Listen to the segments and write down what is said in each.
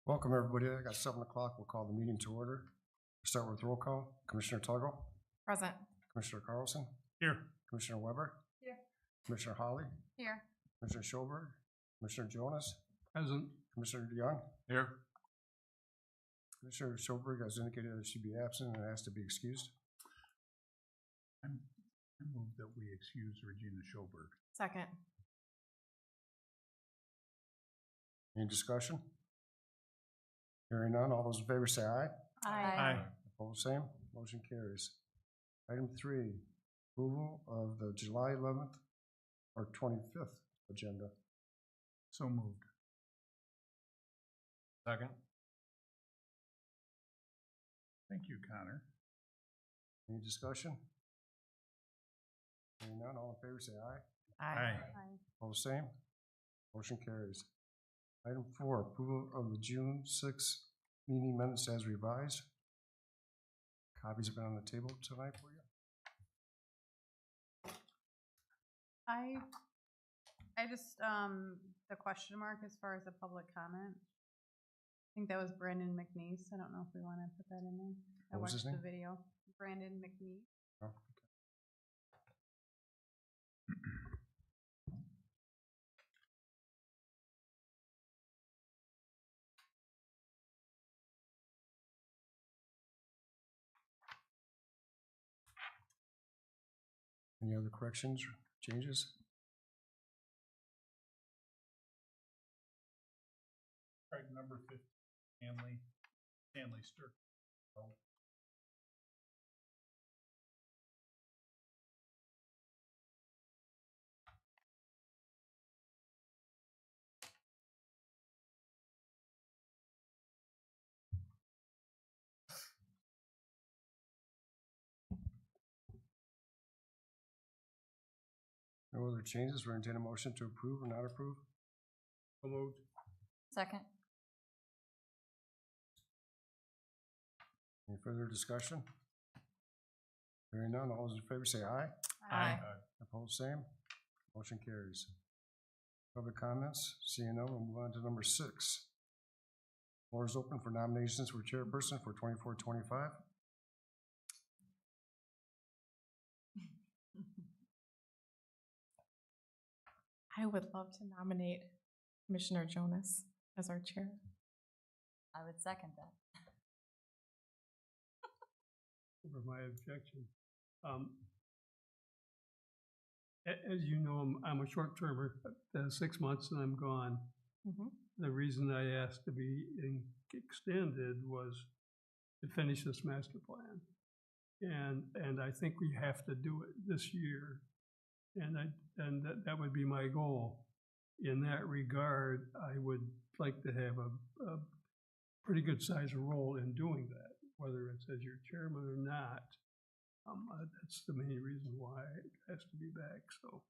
Welcome, everybody. I got 7 o'clock. We'll call the meeting to order. Start with roll call. Commissioner Tuggle. Present. Commissioner Carlson. Here. Commissioner Weber. Here. Commissioner Holly. Here. Commissioner Schoberg. Commissioner Jonas. Present. Commissioner DeYoung. Here. Commissioner Schoberg has indicated that she'd be absent and asked to be excused. I move that we excuse Regina Schoberg. Second. Any discussion? Hearing none, all those in favor say aye. Aye. Opposed, same. Motion carries. Item 3, approval of the July 11th or 25th agenda. So moved. Second. Thank you, Connor. Any discussion? Hearing none, all in favor say aye. Aye. Opposed, same. Motion carries. Item 4, approval of the June 6th meeting minutes as revised. Copies have been on the table tonight for you. I just, the question mark as far as the public comment. I think that was Brandon McNeese. I don't know if we want to put that in there. I What was his watched the name? video. Brandon McNeese. Oh, Any other corrections or changes? Craig, number 50, Stanley Stirk. No other changes? We're entertaining a motion to approve or not approve? So moved. Second. Any further discussion? Hearing none, all those in favor say aye. Aye. Opposed, same. Motion carries. Public comments, seeing none, we'll move on to number 6. Floor is open for nominations for chairperson for 24-25. I would love to nominate Commissioner Jonas as our chair. I would second that. Over my objection. As you know, I'm a short-termer, 6 months and I'm gone. Mhm. The reason I asked to be extended was to finish this master plan. And I think we have to do it this year. And that would be my goal. In that regard, I would like to have a pretty good size role in doing that, whether it's as your chairman or not. That's the main reason why it has to be back, so.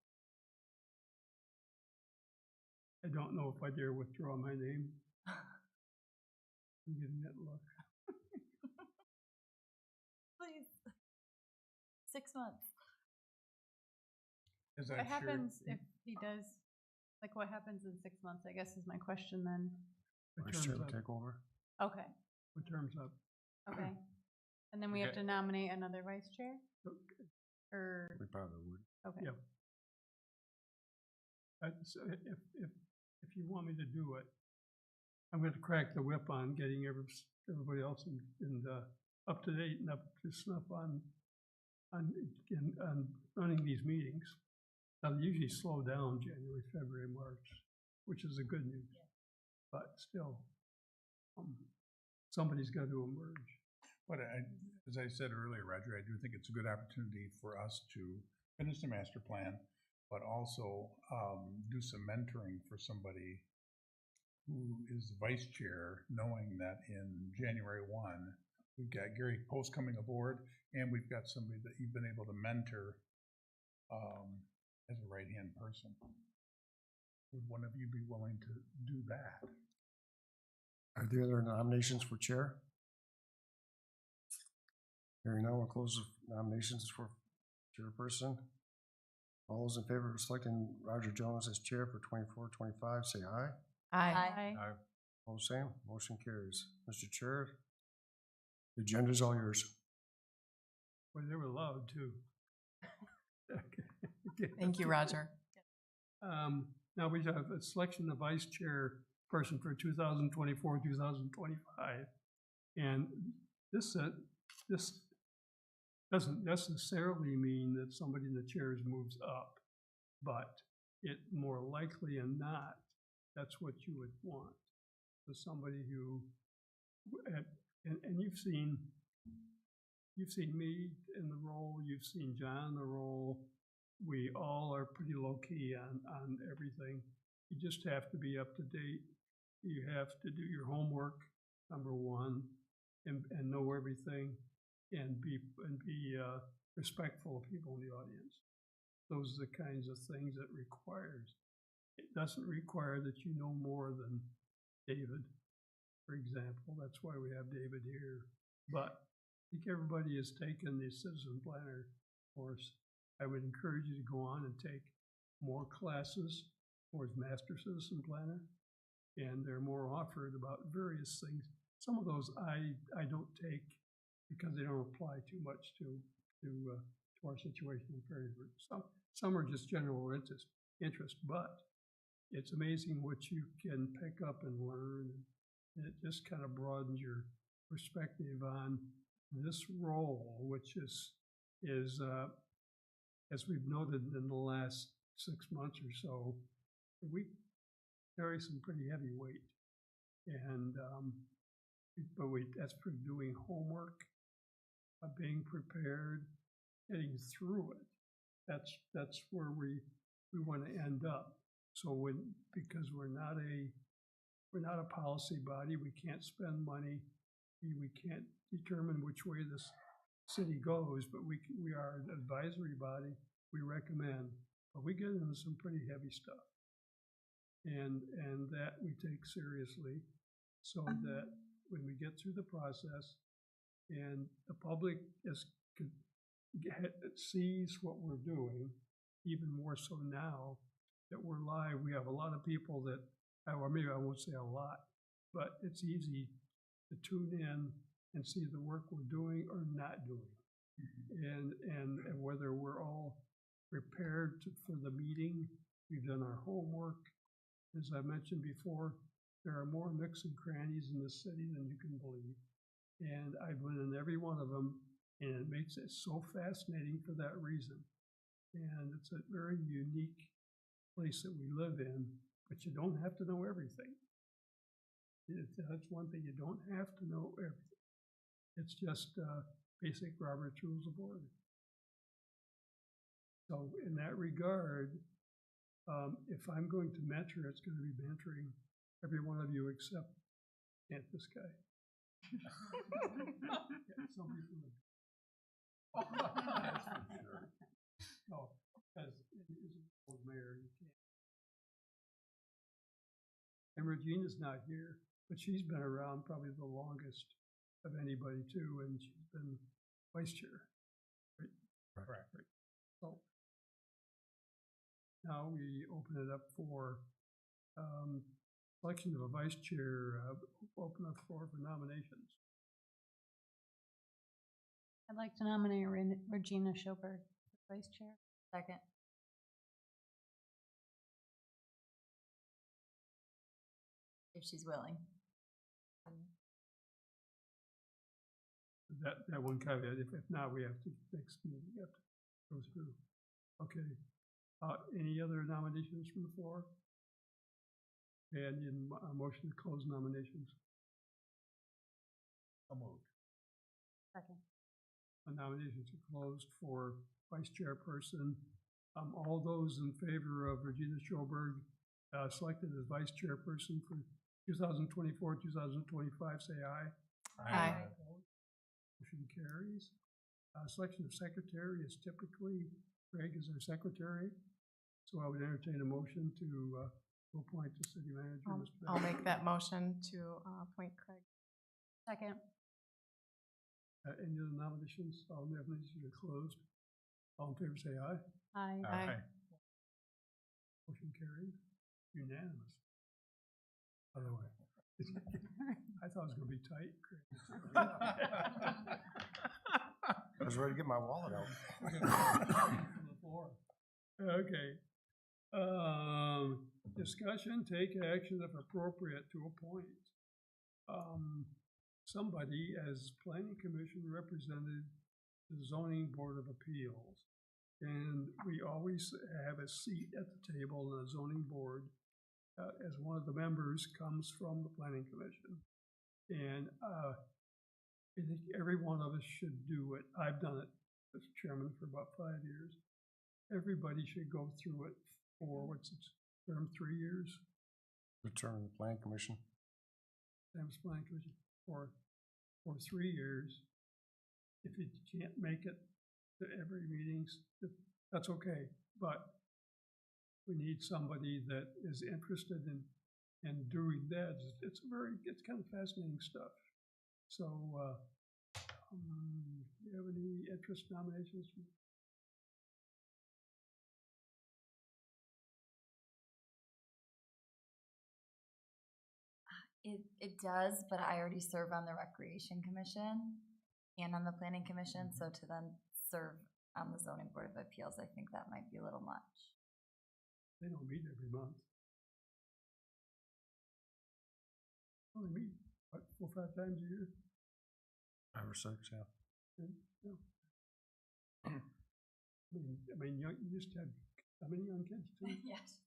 I don't know if I dare withdraw my name. I'm getting that look. Please. 6 months. As What I shared, happens if he does, like what happens in 6 months, I guess is my question then. My Vice chair term's will up. take over. Okay, My term's up. okay. And then we have Okay. to nominate another vice chair? Or, We probably would. okay. Yeah. So if you want me to do it, I'm going to crack the whip on getting everybody else up to date and up to snuff on running these meetings. I'll usually slow down January, February, March, which is the good news. Yeah. But still, somebody's got to emerge. but as I said earlier, Roger, I do think it's a good opportunity for us to finish the master plan, but also do some mentoring for somebody who is the vice chair, knowing that in January 1, we've got Gary Post coming aboard, and we've got somebody that you've been able to mentor as a right-hand person. Would one of you be willing to do that? Are there other nominations for chair? Hearing none, we'll close the nominations for chairperson. All those in favor of selecting Roger Jones as chair for 24-25, say aye. Aye. Aye. All same, motion carries. Mr. Chair, the agenda's all yours. Well, they were loud too. Thank you, Roger. Now we have a selection of vice chair person for 2024, 2025. And this doesn't necessarily mean that somebody in the chairs moves up, but it more likely than not, that's what you would want. So somebody who, and you've seen me in the role, you've seen John in the role. We all are pretty low-key on everything. You just have to be up to date. You have to do your homework, number one, and know everything, and be respectful of people in the audience. Those are the kinds of things it requires. It doesn't require that you know more than David, for example. That's why we have David here. But I think everybody has taken the citizen planner course. I would encourage you to go on and take more classes towards master citizen planner, and they're more offered about various things. Some of those I don't take because they don't apply too much to our situation in Perrysburg. Some are just general interest, but it's amazing what you can pick up and learn, and it just kind of broadens your perspective on this role, which is as we've noted in the last 6 months or so, we carry some pretty heavy weight. And, that's for doing homework, being prepared, getting through it. That's where we want to end up. So because we're not a policy body, we can't spend money, we can't determine which way this city goes, but we are an advisory body. We recommend, but we get into some pretty heavy stuff, and that we take seriously, so that when we get through the process, and the public sees what we're doing, even more so now that we're live. We have a lot of people that, or maybe I won't say a lot, but it's easy to tune in and see the work we're doing or not doing. And whether we're all prepared for the meeting, we've done our homework. As I mentioned before, there are more nooks and crannies in this city than you can believe. And I've been in every one of them, and it makes it so fascinating for that reason. And it's a very unique place that we live in, but you don't have to know everything. That's one thing, you don't have to know everything. It's just basic Robert's Rules of Order. So in that regard, if I'm going to mentor, it's going to be mentoring every one of you except this guy. Some people are. That's for sure. No, as an old mayor, you can't. And Regina's not here, but she's been around probably the longest of anybody too, and she's been vice chair. Right? Correct. Right. So now we open it up for selection of a vice chair. Open the floor for nominations. I'd like to nominate Regina Schoberg for vice chair. Second. If she's willing. That one caveat, if not, we have to, next meeting, we have to go through. Okay. Any other nominations from the floor? And in a motion to close nominations. So moved. Second. Nominations are closed for vice chairperson. All those in favor of Regina Schoberg selected as vice chairperson for 2024, 2025, say aye. Aye. Motion carries. Selection of secretary is typically Craig is our secretary. So I would entertain a motion to appoint the city manager. Mr. I'll Baker. make that motion to appoint Craig. Second. Any other nominations? All nominations are closed. All in favor say aye. Aye. Aye. Motion carried. Unanimous. By the way. I thought it was gonna be tight, Craig. I was ready to get my wallet out. On the floor. Okay. Discussion, take action if appropriate to appoint somebody as planning commission representative to the zoning board of appeals. And we always have a seat at the table in the zoning board, as one of the members comes from the planning commission. And I think every one of us should do it. I've done it as chairman for about 5 years. Everybody should go through it for, what's its term, 3 years? The term of the planning commission. Sam's planning commission for 3 years. If you can't make it to every meetings, that's okay, but we need somebody that is interested in doing that. It's kind of fascinating stuff. So, do you have any interest nominations? It does, but I already serve on the Recreation Commission and on the Planning Commission, so to then serve on the Zoning Board of Appeals, I think that might be a little much. They don't meet every month. Only meet, what, 4 or 5 times a year? 5 or 6, yeah. And, you know, I mean, you just had, how many young kids too? Yes.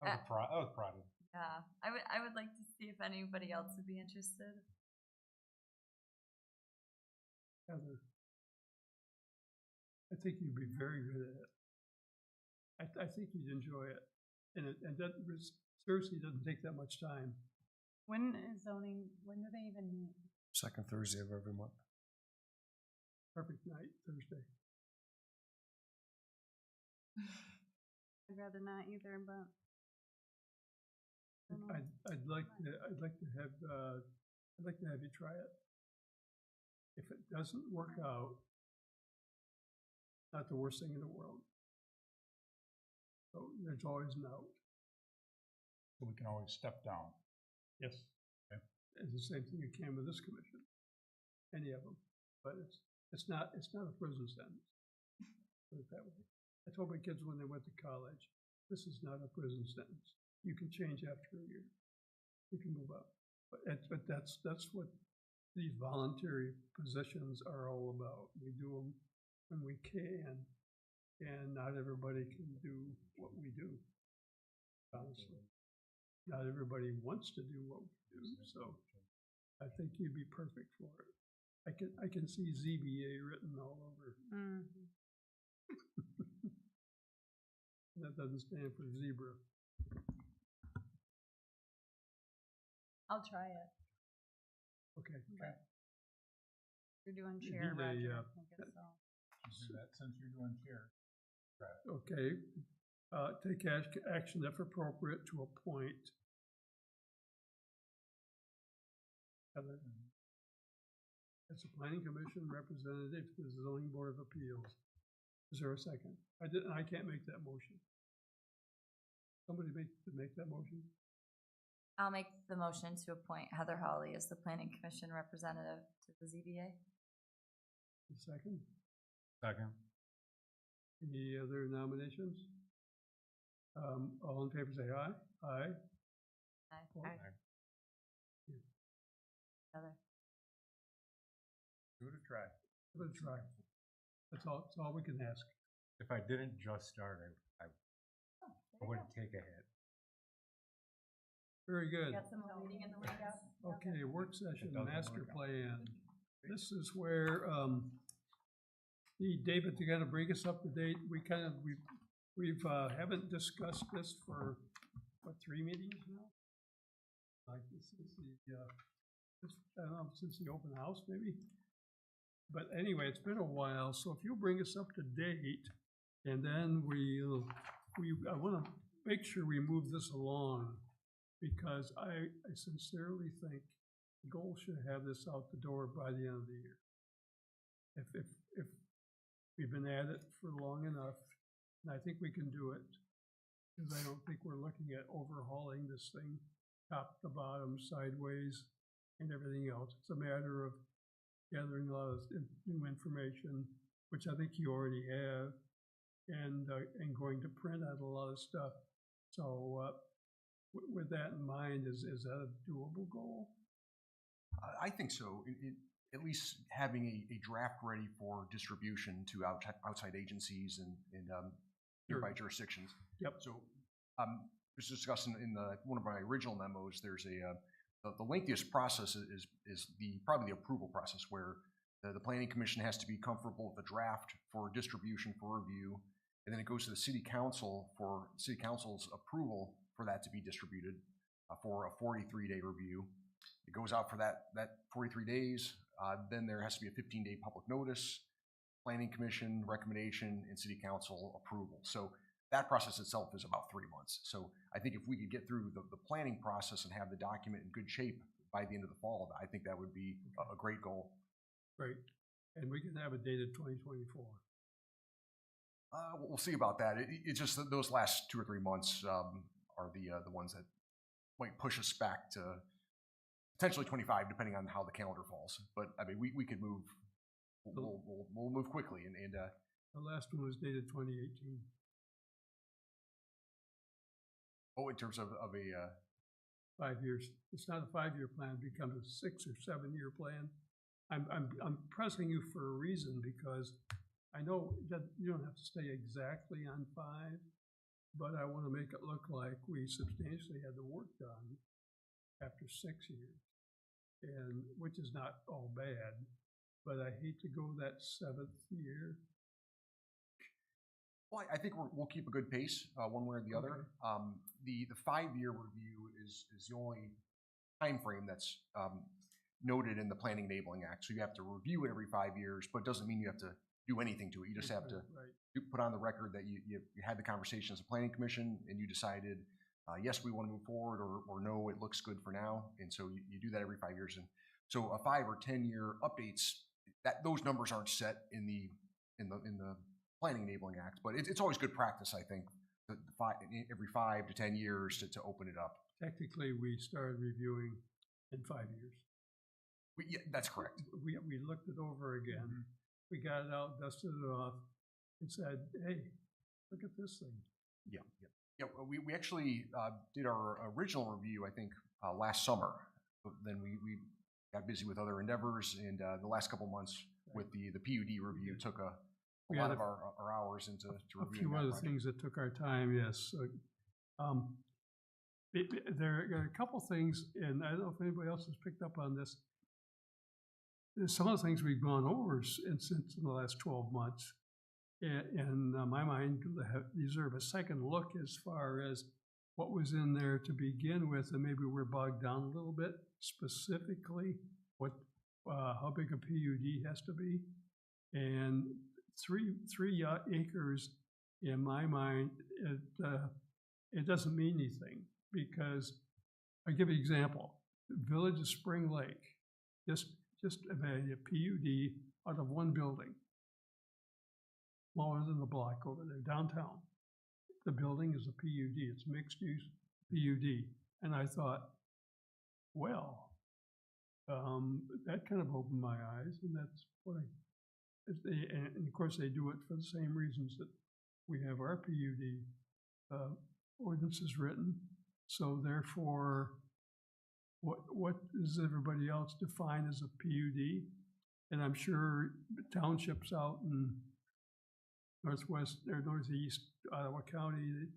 I was proud of it. Yeah, I would like to see if anybody else would be interested. Heather, I think you'd be very good at it. I think you'd enjoy it, and that seriously doesn't take that much time. When is zoning, when do they even meet? Second Thursday of every month. Perfect night, Thursday. I'd rather not either, but. I'd like to have you try it. If it doesn't work out, not the worst thing in the world. So there's always an out. So we can always step down. Yes. Okay. It's the same thing you can with this commission, any of them, but it's not a prison sentence. Put it that way. I told my kids when they went to college, this is not a prison sentence. You can change after a year. You can move up, but that's what these voluntary positions are all about. We do them when we can, and not everybody can do what we do. Honestly, not everybody wants to do what we do. So I think you'd be perfect for it. I can see ZBA written all over. That doesn't stand for zebra. I'll try it. Okay. But you're doing You chair, need a, Roger. I guess so. Do that since you're doing chair. Okay, take action if appropriate to appoint Heather as a planning commission representative to the zoning board of appeals. Is there a second? I can't make that motion. Somebody make that motion? I'll make the motion to appoint Heather Hawley as the Planning Commission representative to the ZBA. A second? Second. Any other nominations? All in favor say aye. Aye. Aye. Heather. Give it a try. Give it a try. That's all we can ask. If I didn't just start, I wouldn't take a hit. Very good. Got some reading in the workout. Okay, work session, doesn't master work out. plan. This is where, David, you gotta bring us up to date. We've haven't discussed this for, what, 3 meetings now? Like, this is I don't know, since the open house, maybe? But anyway, it's been a while, so if you'll bring us up to date, and then I wanna make sure we move this along, because I sincerely think the goal should have this out the door by the end of the year. If we've been at it for long enough, and I think we can do it, because I don't think we're looking at overhauling this thing top to bottom, sideways, and everything else. It's a matter of gathering a lot of new information, which I think you already have, and going to print out a lot of stuff. So with that in mind, is that a doable goal? I think so. At least having a draft ready for distribution to outside agencies and nearby jurisdictions. Yep. So, was discussed in one of my original memos. There's the lengthiest process is probably the approval process, where the planning commission has to be comfortable with the draft for distribution for review, and then it goes to the city council for city council's approval for that to be distributed for a 43-day review. It goes out for that 43 days. Then there has to be a 15-day public notice, planning commission recommendation, and city council approval. So that process itself is about 3 months. So I think if we could get through the planning process and have the document in good shape by the end of the fall, I think that would be a great goal. Great. And we can have it dated 2024. We'll see about that. It's just that those last 2 or 3 months are the ones that might push us back to potentially 25, depending on how the calendar falls. But I mean, we could move. We'll move quickly. And the last one was dated 2018. Oh, in terms of a 5 years. It's not a 5-year plan; it becomes a 6 or 7 year plan. I'm pressing you for a reason, because I know that you don't have to stay exactly on 5, but I want to make it look like we substantially had the work done after 6 years, and which is not all bad, but I hate to go that 7th year. Well, I think we'll keep a good pace one way or the other. The 5-year review is the only time frame that's noted in the Planning Enabling Act. So you have to review it every 5 years, but it doesn't mean you have to do anything to it. You just have to put on the record that you had the conversation as a planning commission and you decided, yes, we want to move forward, or no, it looks good for now. And so you do that every 5 years. And so a 5 or 10 year updates, those numbers aren't set in the Planning Enabling Act, but it's always good practice, I think, every 5 to 10 years to open it up. Technically, we started reviewing in 5 years. Yeah, that's correct. We looked it over again. Mm-hmm. We got it out, dusted it off, and said, "Hey, look at this thing." Yeah. We actually did our original review, I think, last summer. But then we got busy with other endeavors, and the last couple months with the PUD review took a lot of our hours into reviewing. A few other things that took our time, yes. There are a couple things, and I don't know if anybody else has picked up on this. There's some of the things we've gone over since in the last 12 months, and in my mind, deserve a second look as far as what was in there to begin with, and maybe we're bogged down a little bit, specifically how big a PUD has to be. And three acres, in my mind, it doesn't mean anything, because I'll give you an example. The Village of Spring Lake, just a PUD out of one building, smaller than the block over there, downtown. The building is a PUD, it's mixed use PUD. And I thought, well, that kind of opened my eyes, and that's what and of course they do it for the same reasons that we have our PUD ordinances written. So therefore, what does everybody else define as a PUD? And I'm sure townships out in northwest or northeast Ottawa County,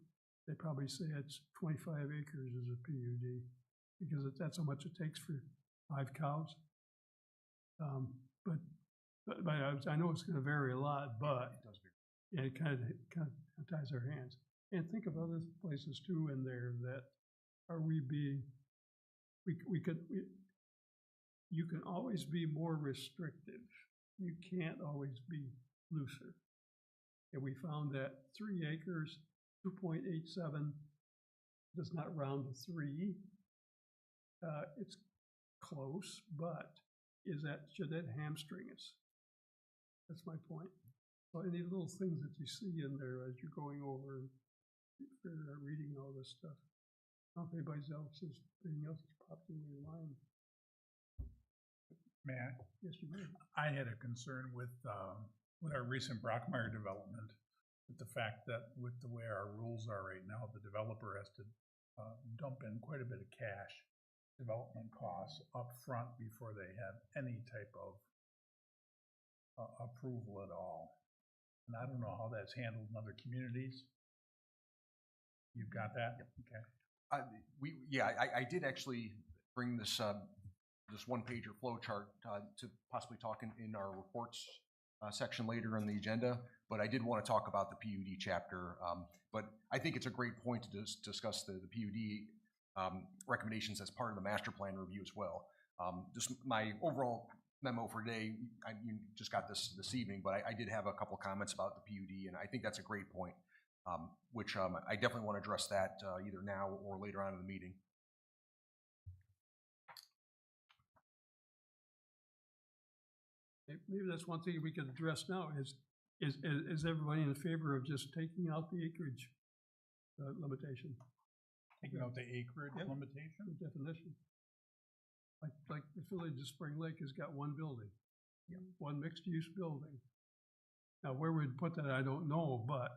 they probably say it's 25 acres as a PUD, because that's how much it takes for 5 cows. But I know it's going to vary a lot, but it kind of ties our hands. And think of other places too in there that you can always be more restrictive. You can't always be looser. And we found that 3 acres, 2.87 does not round to 3. It's close, but should that hamstring us? That's my point. So any little things that you see in there as you're going over, reading all this stuff. I don't know if anybody else's popped in your line. May I? Yes, you may. I had a concern with our recent Brockmeyer development, with the fact that with the way our rules are right now, the developer has to dump in quite a bit of cash development costs up front before they have any type of approval at all. And I don't know how that's handled in other communities. You've got that? Okay. I did actually bring this this one-pager flow chart to possibly talk in our reports section later in the agenda, but I did want to talk about the PUD chapter. But I think it's a great point to discuss the PUD recommendations as part of the master plan review as well. Just my overall memo for today, you just got this evening, but I did have a couple comments about the PUD, and I think that's a great point, which I definitely want to address that either now or later on in the meeting. Maybe that's one thing we could address now is everybody in favor of just taking out the acreage limitation? Taking out the acreage limitation? The definition. Like the village of Spring Lake has got one building, one mixed-use building. Now, where we'd put that, I don't know, but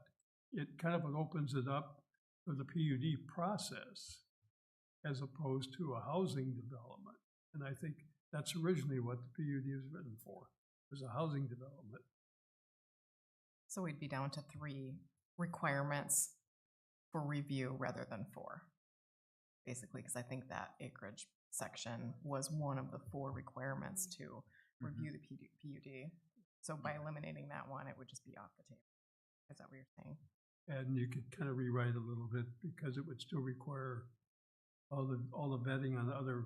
it kind of opens it up for the PUD process as opposed to a housing development. And I think that's originally what the PUD was written for, was a housing development. So we'd be down to 3 requirements for review rather than 4, basically, because I think that acreage section was one of the 4 requirements to review the PUD. So by eliminating that one, it would just be off the table. Is that what you're saying? And you could kind of rewrite a little bit because it would still require all the vetting on the other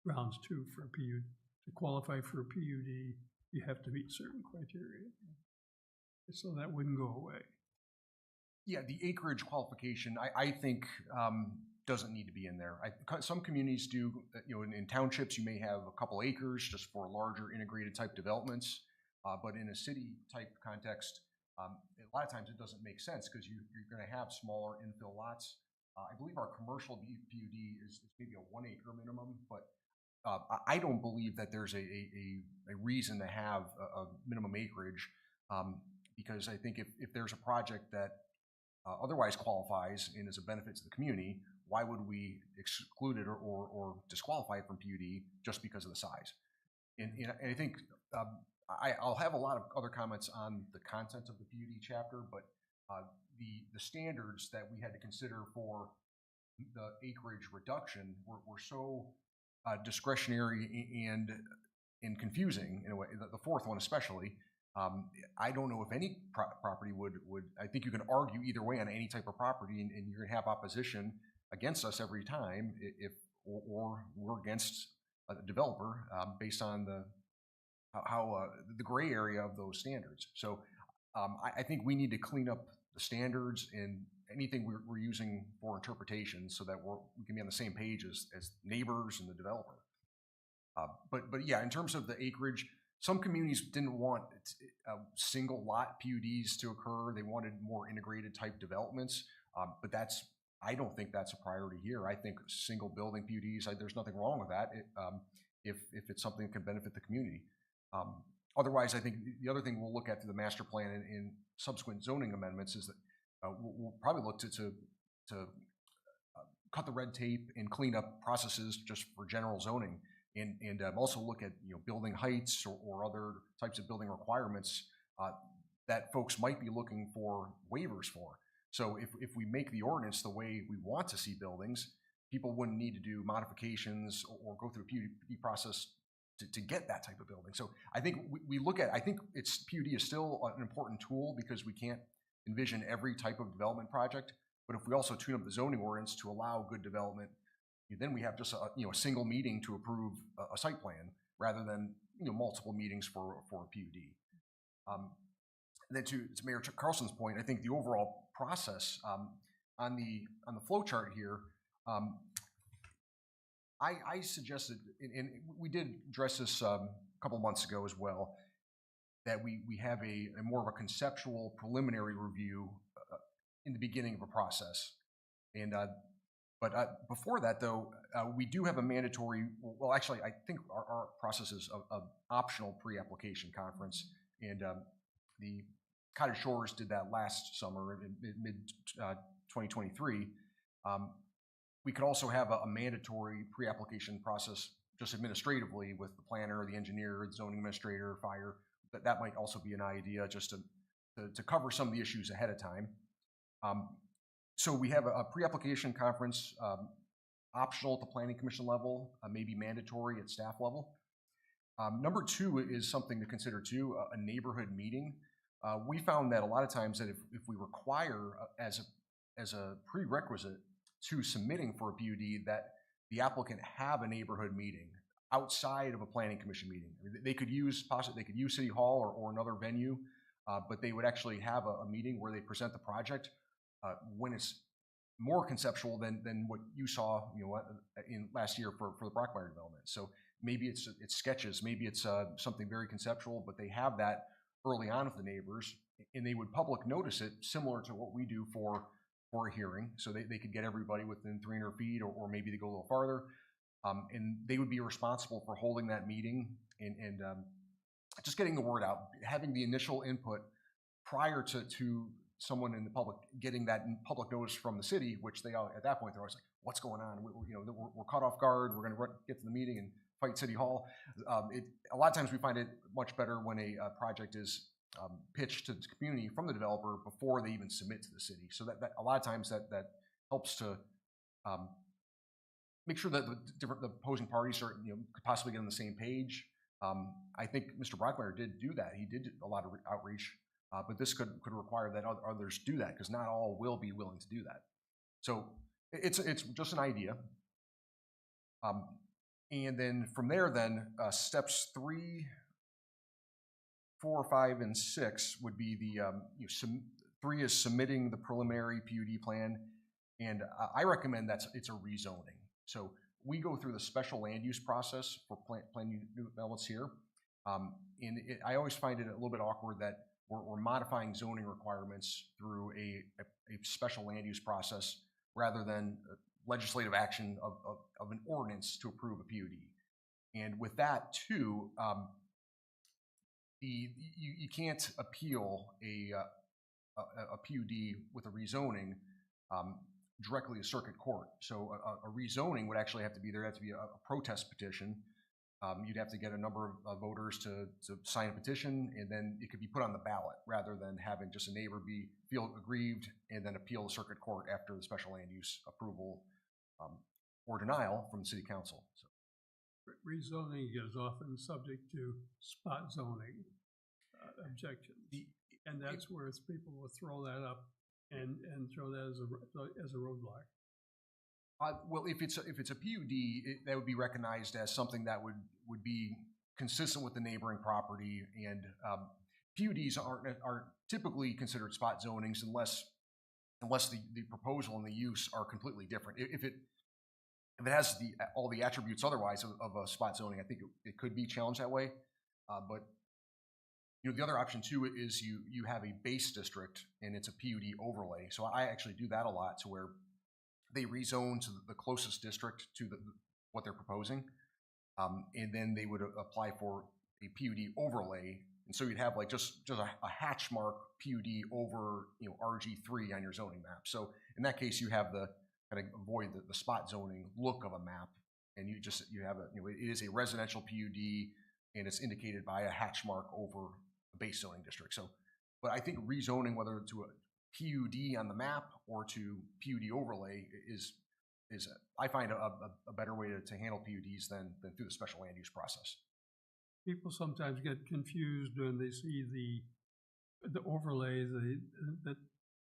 grounds too for a PUD. To qualify for a PUD, you have to meet certain criteria. So that wouldn't go away. Yeah, the acreage qualification, I think, doesn't need to be in there. Some communities do, in townships, you may have a couple acres just for larger integrated type developments. But in a city type context, a lot of times it doesn't make sense because you're going to have smaller infill lots. I believe our commercial PUD is maybe a 1 acre minimum, but I don't believe that there's a reason to have a minimum acreage because I think if there's a project that otherwise qualifies and is a benefit to the community, why would we exclude it or disqualify it from PUD just because of the size? And I think I'll have a lot of other comments on the content of the PUD chapter, but the standards that we had to consider for the acreage reduction were so discretionary and confusing in a way. The 4th one especially. I don't know if any property would. I think you can argue either way on any type of property, and you're going to have opposition against us every time or we're against a developer based on the gray area of those standards. So I think we need to clean up the standards and anything we're using for interpretation so that we can be on the same page as neighbors and the developer. But yeah, in terms of the acreage, some communities didn't want single lot PUDs to occur. They wanted more integrated type developments, but I don't think that's a priority here. I think single building PUDs, there's nothing wrong with that if it's something that can benefit the community. Otherwise, I think the other thing we'll look at through the master plan and subsequent zoning amendments is that we'll probably look to cut the red tape and clean up processes just for general zoning, and also look at building heights or other types of building requirements that folks might be looking for waivers for. So if we make the ordinance the way we want to see buildings, people wouldn't need to do modifications or go through a PUD process to get that type of building. So I think I think PUD is still an important tool because we can't envision every type of development project. But if we also tune up the zoning ordinance to allow good development, then we have just a single meeting to approve a site plan rather than multiple meetings for a PUD. Then to Mayor Carlson's point, I think the overall process on the flow chart here. I suggested, and we did address this a couple months ago as well, that we have a more of a conceptual preliminary review in the beginning of a process. And But before that, though, we do have a mandatory, well, actually, I think our process is a optional pre-application conference. And the Cottage Shores did that last summer, in mid-2023. We could also have a mandatory pre-application process just administratively with the planner, the engineer, the zoning administrator, fire. That might also be an idea just to cover some of the issues ahead of time. So we have a pre-application conference, optional at the planning commission level, maybe mandatory at staff level. Number two is something to consider too, a neighborhood meeting. We found that a lot of times that if we require as a prerequisite to submitting for a PUD that the applicant have a neighborhood meeting outside of a planning commission meeting. I mean, they could use City Hall or another venue, but they would actually have a meeting where they present the project when it's more conceptual than what you saw, in last year for the Brockmeyer development. So maybe it's sketches, maybe it's something very conceptual, but they have that early on with the neighbors, and they would public notice it similar to what we do for a hearing. So they could get everybody within 300 feet, or maybe they go a little farther, and they would be responsible for holding that meeting and just getting the word out, having the initial input prior to someone in the public getting that public notice from the city, which they all, at that point, they're always like, what's going on? We're caught off guard. We're going to get to the meeting and fight City Hall. A lot of times we find it much better when a project is pitched to the community from the developer before they even submit to the city. So that a lot of times that helps to make sure that the opposing parties are could possibly get on the same page. I think Mr. Brockmeyer did do that. He did a lot of outreach. But this could require that others do that, because not all will be willing to do that. So it's just an idea. And then from there, steps 3, 4, 5, and 6 would be the 3 is submitting the preliminary PUD plan, and I recommend it's a rezoning. So we go through the special land use process for plan developments here, and I always find it a little bit awkward that we're modifying zoning requirements through a special land use process rather than legislative action of an ordinance to approve a PUD. And with that too, you can't appeal a PUD with a rezoning directly to circuit court. So a rezoning would actually have to be a protest petition. You'd have to get a number of voters to sign a petition, and then it could be put on the ballot rather than having just a neighbor feel aggrieved and then appeal to circuit court after the special land use approval or denial from the city council. So. Rezoning is often subject to spot zoning objections, and that's where people will throw that up and throw that as a roadblock. Well, if it's a PUD, that would be recognized as something that would be consistent with the neighboring property, and PUDs aren't typically considered spot zonings unless the proposal and the use are completely different. If it has all the attributes otherwise of a spot zoning, I think it could be challenged that way. But the other option too is you have a base district and it's a PUD overlay. So I actually do that a lot, to where they rezone to the closest district to what they're proposing, and then they would apply for a PUD overlay, and so you'd have like just a hatch mark PUD over RG3 on your zoning map. So in that case, you have the kind of avoid the spot zoning look of a map, and you have it is a residential PUD, and it's indicated by a hatch mark over a base zoning district. So, but I think rezoning, whether to a PUD on the map or to PUD overlay, is I find a better way to handle PUDs than through the special land use process. People sometimes get confused when they see the overlay, that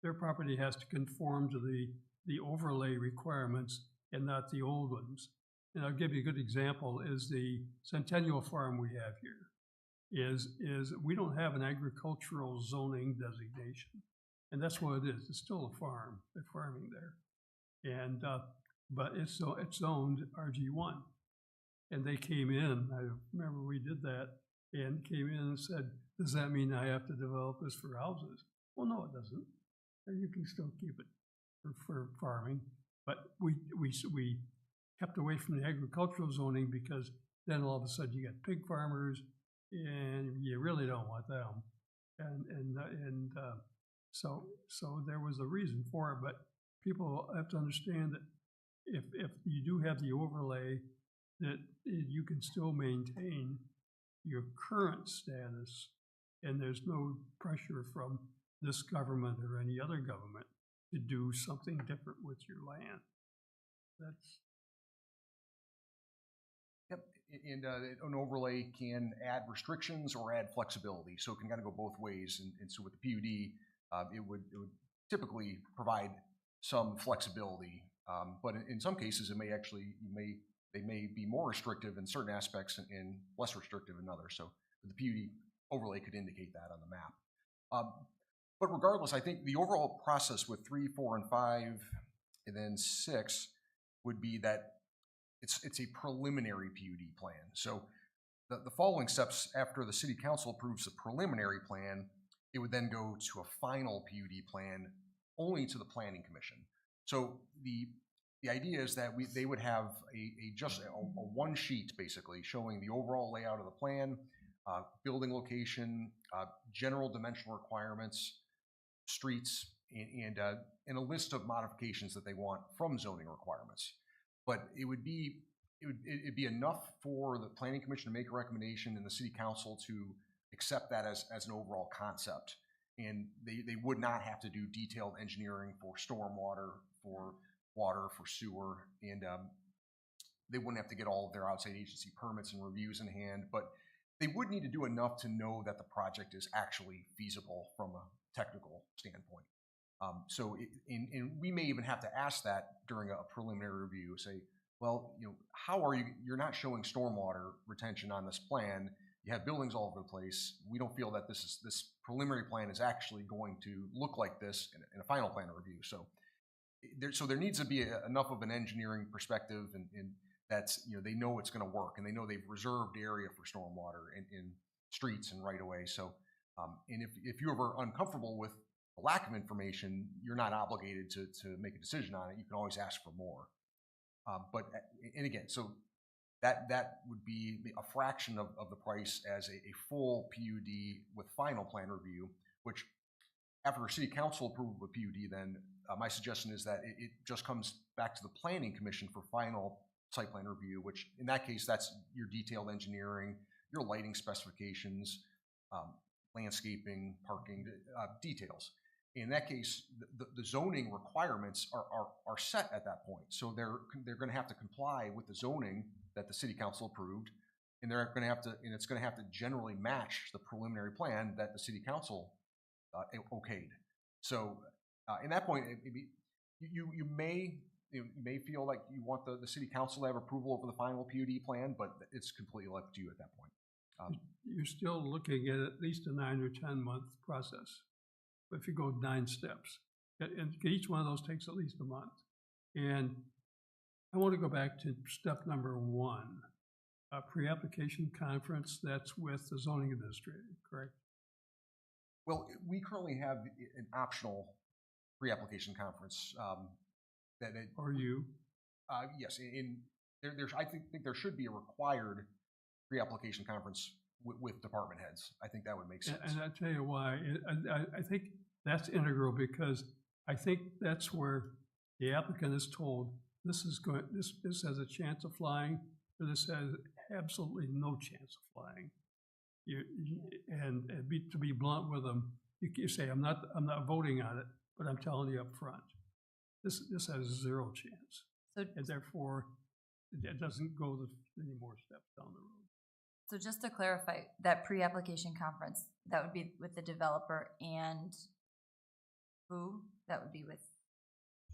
their property has to conform to the overlay requirements and not the old ones. And I'll give you a good example is the Centennial Farm we have here. Is we don't have an agricultural zoning designation. And that's what it is. It's still a farm. They're farming there. And but it's zoned RG1. And they came in, I remember we did that, and came in and said, does that mean I have to develop this for houses? Well, no, it doesn't. You can still keep it for farming. But we kept away from the agricultural zoning because then all of a sudden you got pig farmers and you really don't want them. So there was a reason for it, but people have to understand that if you do have the overlay, that you can still maintain your current status, and there's no pressure from this government or any other government to do something different with your land. That's, Yep, and an overlay can add restrictions or add flexibility, so it can kind of go both ways. And so with the PUD, it would typically provide some flexibility, but in some cases, it may actually they may be more restrictive in certain aspects and less restrictive in others. So the PUD overlay could indicate that on the map. But regardless, I think the overall process with 3, 4, and 5, and then 6 would be that it's a preliminary PUD plan. So the following steps after the city council approves the preliminary plan, it would then go to a final PUD plan only to the planning commission. So the idea is that they would have just a one sheet basically showing the overall layout of the plan, building location, general dimensional requirements, streets, and a list of modifications that they want from zoning requirements. But it'd be enough for the planning commission to make a recommendation and the city council to accept that as an overall concept. And they would not have to do detailed engineering for stormwater, for water, for sewer, and they wouldn't have to get all of their outside agency permits and reviews in hand, but they would need to do enough to know that the project is actually feasible from a technical standpoint. And we may even have to ask that during a preliminary review, say, well, how are you're not showing stormwater retention on this plan. You have buildings all over the place. We don't feel that this preliminary plan is actually going to look like this in a final plan review. So there needs to be enough of an engineering perspective, and that's, they know it's going to work, and they know they've reserved area for stormwater in streets and right away. So, and if you're ever uncomfortable with the lack of information, you're not obligated to make a decision on it. You can always ask for more. And again, so that would be a fraction of the price as a full PUD with final plan review, which after city council approval of a PUD, then my suggestion is that it just comes back to the planning commission for final site plan review, which in that case, that's your detailed engineering, your lighting specifications, landscaping, parking, details. In that case, the zoning requirements are set at that point. So they're going to have to comply with the zoning that the city council approved, and they're going to have to, and it's going to have to generally match the preliminary plan that the city council okayed. So in that point, you may feel like you want the city council to have approval over the final PUD plan, but it's completely up to you at that point. you're still looking at least a 9 or 10 month process. If you go 9 steps, and each one of those takes at least a month. And I want to go back to step number 1, a pre-application conference. That's with the zoning administrator, correct? Well, we currently have an optional pre-application conference Or you? Yes, I think there should be a required pre-application conference with department heads. I think that would make sense. And I'll tell you why. I think that's integral, because I think that's where the applicant is told this has a chance of flying, or this has absolutely no chance of flying. To be blunt with them, you say, I'm not voting on it, but I'm telling you up front, this has 0 chance. So, And therefore, it doesn't go any more steps down the road. so just to clarify, that pre-application conference, that would be with the developer and who? That would be with?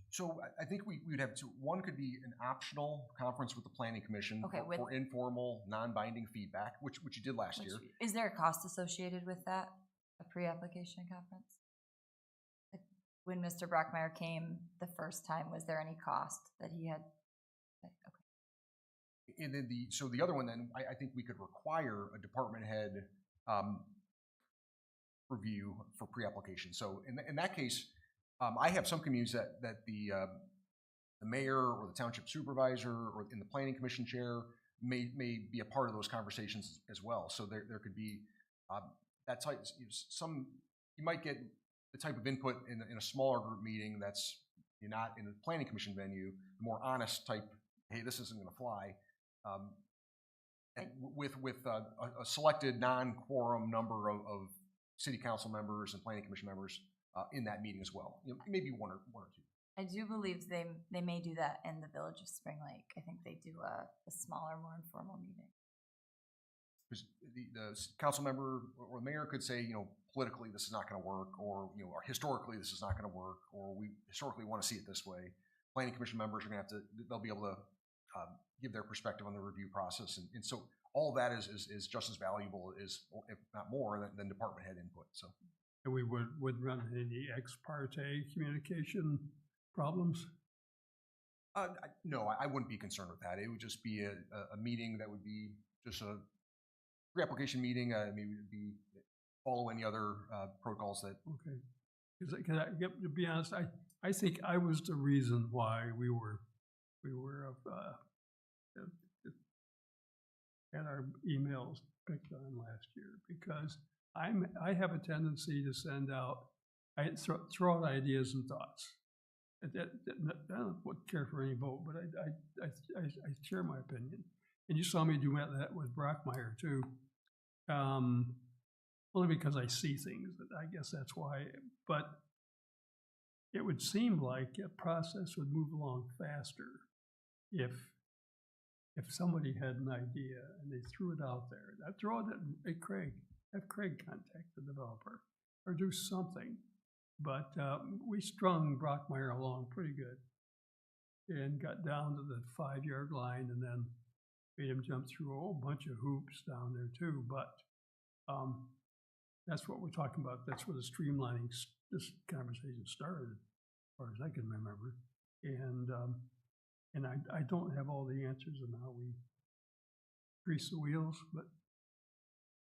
So I think we'd have 2. One could be an optional conference with the planning commission for informal, non-binding feedback, which you did last year. Is there a cost associated with that, a pre-application conference? Like when Mr. Brockmeyer came the first time, was there any cost that he had? Okay. And then the other one, then I think we could require a department head review for pre-application. So in that case, I have some communities that the the mayor or the township supervisor or in the planning commission chair may be a part of those conversations as well. So there could be that type, you might get the type of input in a smaller group meeting that's not in a planning commission venue, the more honest type, hey, this isn't gonna fly. And with a selected non-quorum number of city council members and planning commission members in that meeting as well. You know, maybe one or two. I do believe they may do that in the Village of Spring Lake. I think they do a smaller, more informal meeting. Because the council member or the mayor could say, you know, politically this is not going to work, or you know, or historically this is not going to work, or we historically want to see it this way. Planning commission members are going to have to, they'll be able to give their perspective on the review process, and so all of that is just as valuable as, if not more, than department head input. So, And we would run any ex parte communication problems? No, I wouldn't be concerned with that. It would just be a meeting that would be just a pre-application meeting. I mean, it would be follow any other protocols that. Okay. Because to be honest, I think I was the reason why we were had our emails picked on last year, because I have a tendency to send out, I throw out ideas and thoughts. I don't care for any vote, but I share my opinion. And you saw me do that with Brockmeyer too. Only because I see things, I guess that's why. But it would seem like a process would move along faster if somebody had an idea and they threw it out there. I'd throw it at Craig, have Craig contact the developer or do something. But we strung Brockmeyer along pretty good and got down to the 5-yard line, and then made him jump through a whole bunch of hoops down there too. But that's what we're talking about. That's where the streamlining, this conversation started, as far as I can remember. And I don't have all the answers on how we grease the wheels, but.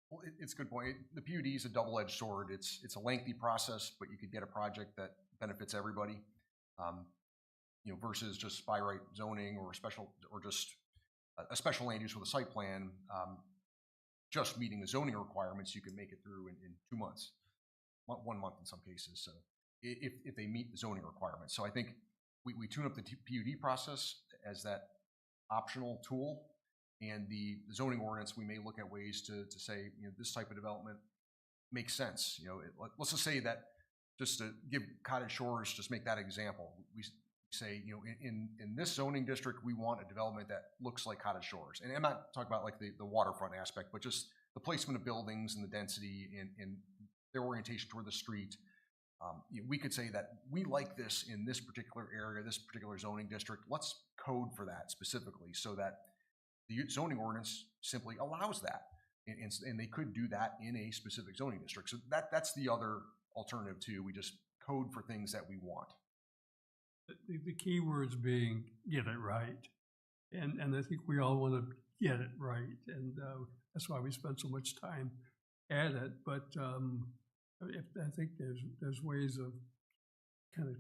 Well, it's a good point. The PUD is a double-edged sword. It's a lengthy process, but you could get a project that benefits everybody, you know, versus just by right zoning or just a special land use with a site plan. Just meeting the zoning requirements, you can make it through in 2 months, 1 month in some cases. So if they meet the zoning requirements. So I think we tune up the PUD process as that optional tool, and the zoning ordinance, we may look at ways to say, you know, this type of development makes sense. You know, let's just say that, just to give Cottage Shores, just make that example. We say, you know, in this zoning district, we want a development that looks like Cottage Shores. And I'm not talking about like the waterfront aspect, but just the placement of buildings and the density and their orientation toward the street. You know, we could say that we like this in this particular area, this particular zoning district. Let's code for that specifically so that the zoning ordinance simply allows that. And they could do that in a specific zoning district. So that's the other alternative too. We just code for things that we want. The key words being get it right. And I think we all want to get it right. And that's why we spend so much time at it. But I think there's ways of kind of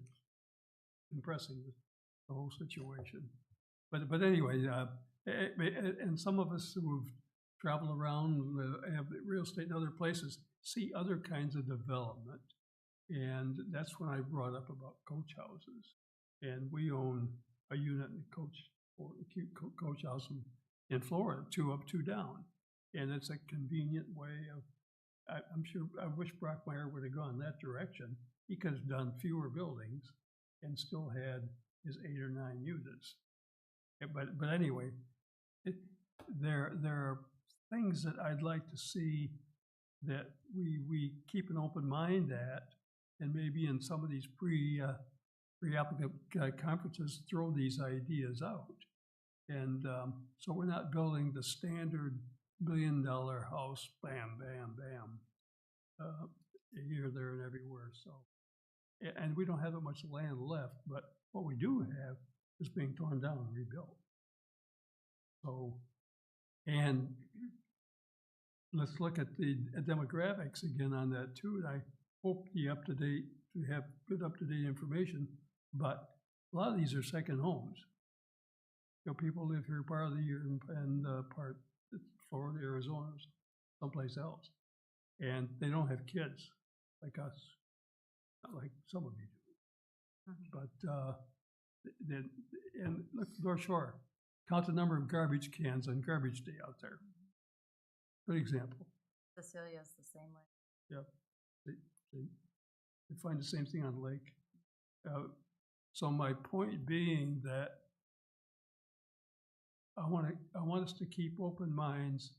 compressing the whole situation. But anyway, and some of us who've traveled around, have real estate in other places, see other kinds of development. And that's when I brought up about coach houses. And we own a unit in coach house in Florida, 2 up, 2 down. And it's a convenient way of, I'm sure, I wish Brockmeyer would have gone that direction. He could have done fewer buildings and still had his 8 or 9 units. But anyway, there are things that I'd like to see that we keep an open mind at, and maybe in some of these pre-applicant conferences throw these ideas out. And so we're not building the standard $1 billion house, bam, bam, bam, here, there, and everywhere. So, and we don't have that much land left, but what we do have is being torn down and rebuilt. So, and let's look at the demographics again on that too. And I hope to have good up-to-date information, but a lot of these are second homes. You know, people live here part of the year and part Florida, Arizona, someplace else. And they don't have kids like us, not like some of you do. But, and look, North Shore, count the number of garbage cans on garbage day out there. Good example. Cecilia's the same way. Yep. They find the same thing on the lake. So my point being that I want us to keep open minds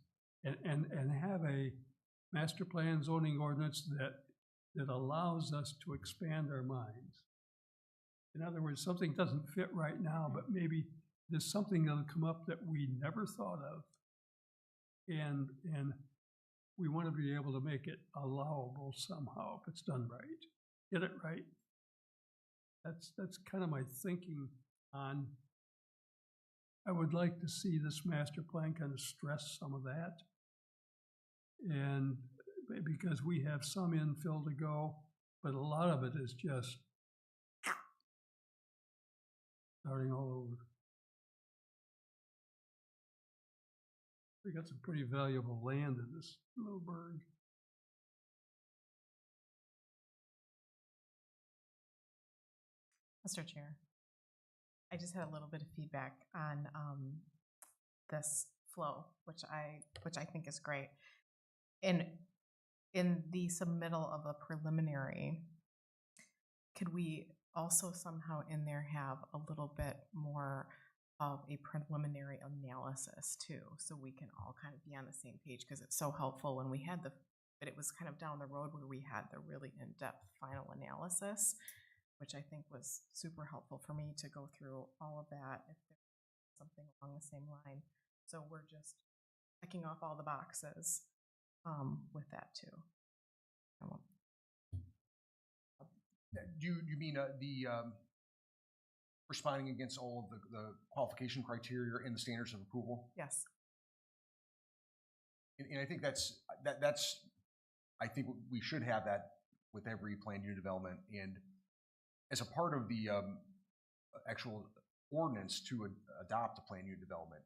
and have a master plan zoning ordinance that allows us to expand our minds. In other words, something doesn't fit right now, but maybe there's something that'll come up that we never thought of. And we want to be able to make it allowable somehow if it's done right. Get it right. That's kind of my thinking on, I would like to see this master plan kind of stress some of that. And because we have some infill to go, but a lot of it is just starting all over. We got some pretty valuable land in this little burg. Mr. Chair, I just had a little bit of feedback on this flow, which I think is great. In the submittal of a preliminary, could we also somehow in there have a little bit more of a preliminary analysis too, so we can all kind of be on the same page, because it's so helpful when we had but it was kind of down the road where we had the really in-depth final analysis, which I think was super helpful for me to go through all of that if there's something along the same line. So we're just checking off all the boxes with that too. Do you mean the responding against all of the qualification criteria and the standards of approval? Yes. And I think that's I think we should have that with every planned unit development. And as a part of the actual ordinance to adopt a planned unit development,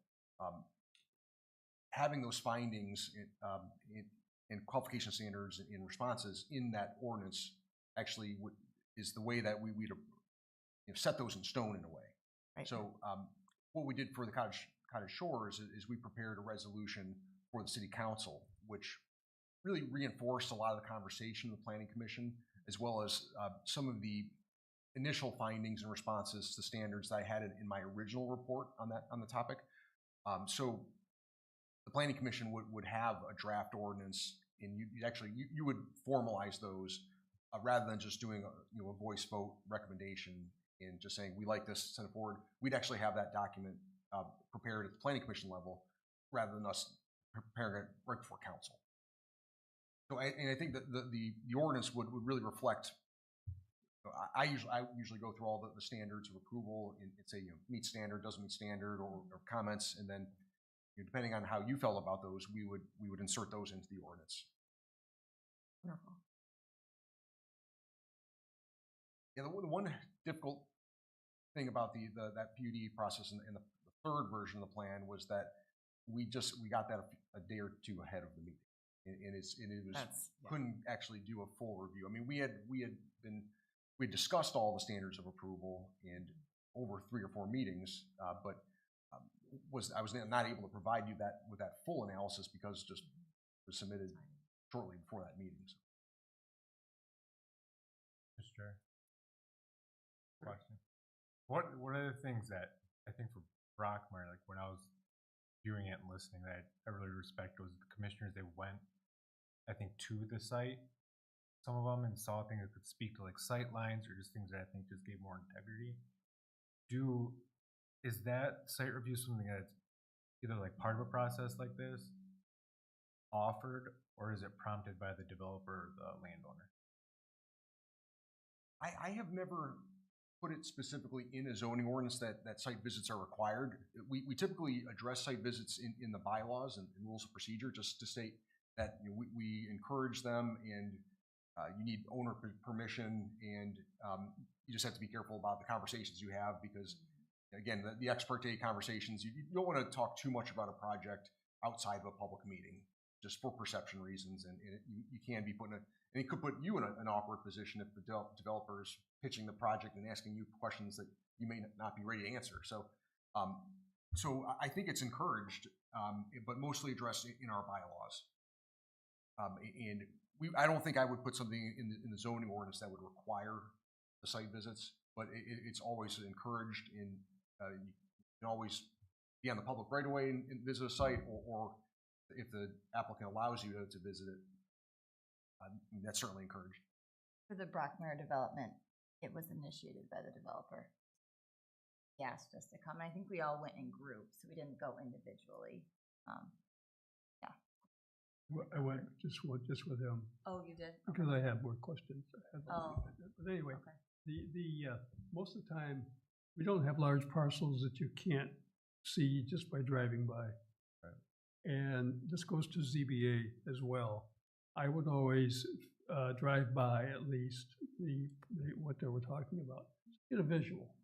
having those findings in qualification standards and responses in that ordinance actually is the way that we'd set those in stone in a way. Right. So what we did for the Cottage Shores is we prepared a resolution for the city council, which really reinforced a lot of the conversation of the Planning Commission, as well as some of the initial findings and responses to standards that I had in my original report on the topic. So the Planning Commission would have a draft ordinance, and you would formalize those rather than just doing a voice vote recommendation and just saying we like this, send it forward. We'd actually have that document prepared at the Planning Commission level rather than us preparing it right before council. So I think that the ordinance would really reflect. I usually go through all the standards of approval and say meet standard, doesn't meet standard, or comments, and then depending on how you felt about those, we would insert those into the ordinance. Wonderful. Yeah, the one difficult thing about that PUD process and the third version of the plan was that we got that a day or two ahead of the meeting, and it couldn't actually do a full review. I mean, we had discussed all the standards of approval and over 3 or 4 meetings, but I was not able to provide you with that full analysis because it just was submitted shortly before that meeting. So. Mr. Chair. Question. What are the things that I think for Brockmire, like when I was viewing it and listening, that I really respect was the commissioners. They went, I think, to the site, some of them, and saw things that could speak to like sight lines or just things that I think just gave more integrity. Is that site review something that's either like part of a process like this offered, or is it prompted by the developer or the landowner? I have never put it specifically in a zoning ordinance that site visits are required. We typically address site visits in the bylaws and rules of procedure just to state that we encourage them, and you need owner permission, and you just have to be careful about the conversations you have because, again, the ex parte conversations, you don't want to talk too much about a project outside of a public meeting, just for perception reasons, and you can be put in and it could put you in an awkward position if the developer is pitching the project and asking you questions that you may not be ready to answer. So, so I think it's encouraged, but mostly addressed in our bylaws. And I don't think I would put something in the zoning ordinance that would require the site visits, but it's always encouraged. And you can always be on the public right away and visit a site, or if the applicant allows you to visit it, that's certainly encouraged. For the Brockmire development, it was initiated by the developer. He asked us to come. I think we all went in groups, so we didn't go individually. I went just with him, Oh, you did? because I had more questions. Oh. But anyway, Okay. most of the time, we don't have large parcels that you can't see just by driving by. And this goes to ZBA as well. I would always drive by at least what they were talking about, get a visual.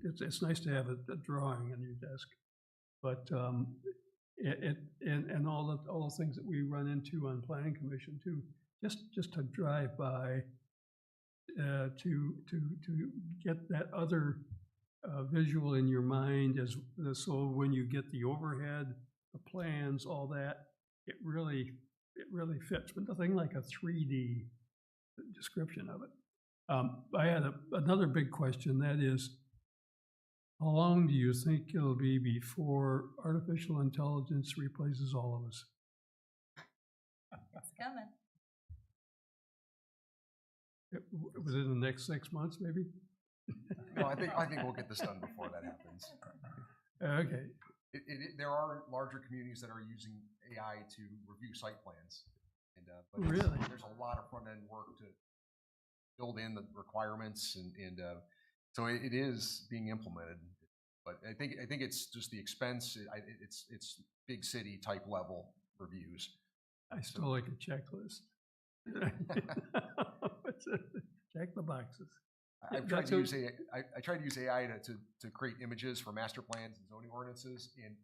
It's nice to have a drawing on your desk, but and all the things that we run into on planning commission too, just to drive by, to get that other visual in your mind, so when you get the overhead, the plans, all that, it really fits, but nothing like a 3D description of it. I had another big question, that is, how long do you think it'll be before artificial intelligence replaces all of us? It's coming. Within the next 6 months, maybe? No, I think we'll get this done before that happens. Okay. There are larger communities that are using AI to review site plans, and but Really? there's a lot of front end work to build in the requirements, and so it is being implemented. But I think it's just the expense. It's big city type level reviews. I still like a checklist. Check the boxes. I've tried to use AI. I tried to use AI to create images for master plans and zoning ordinances, and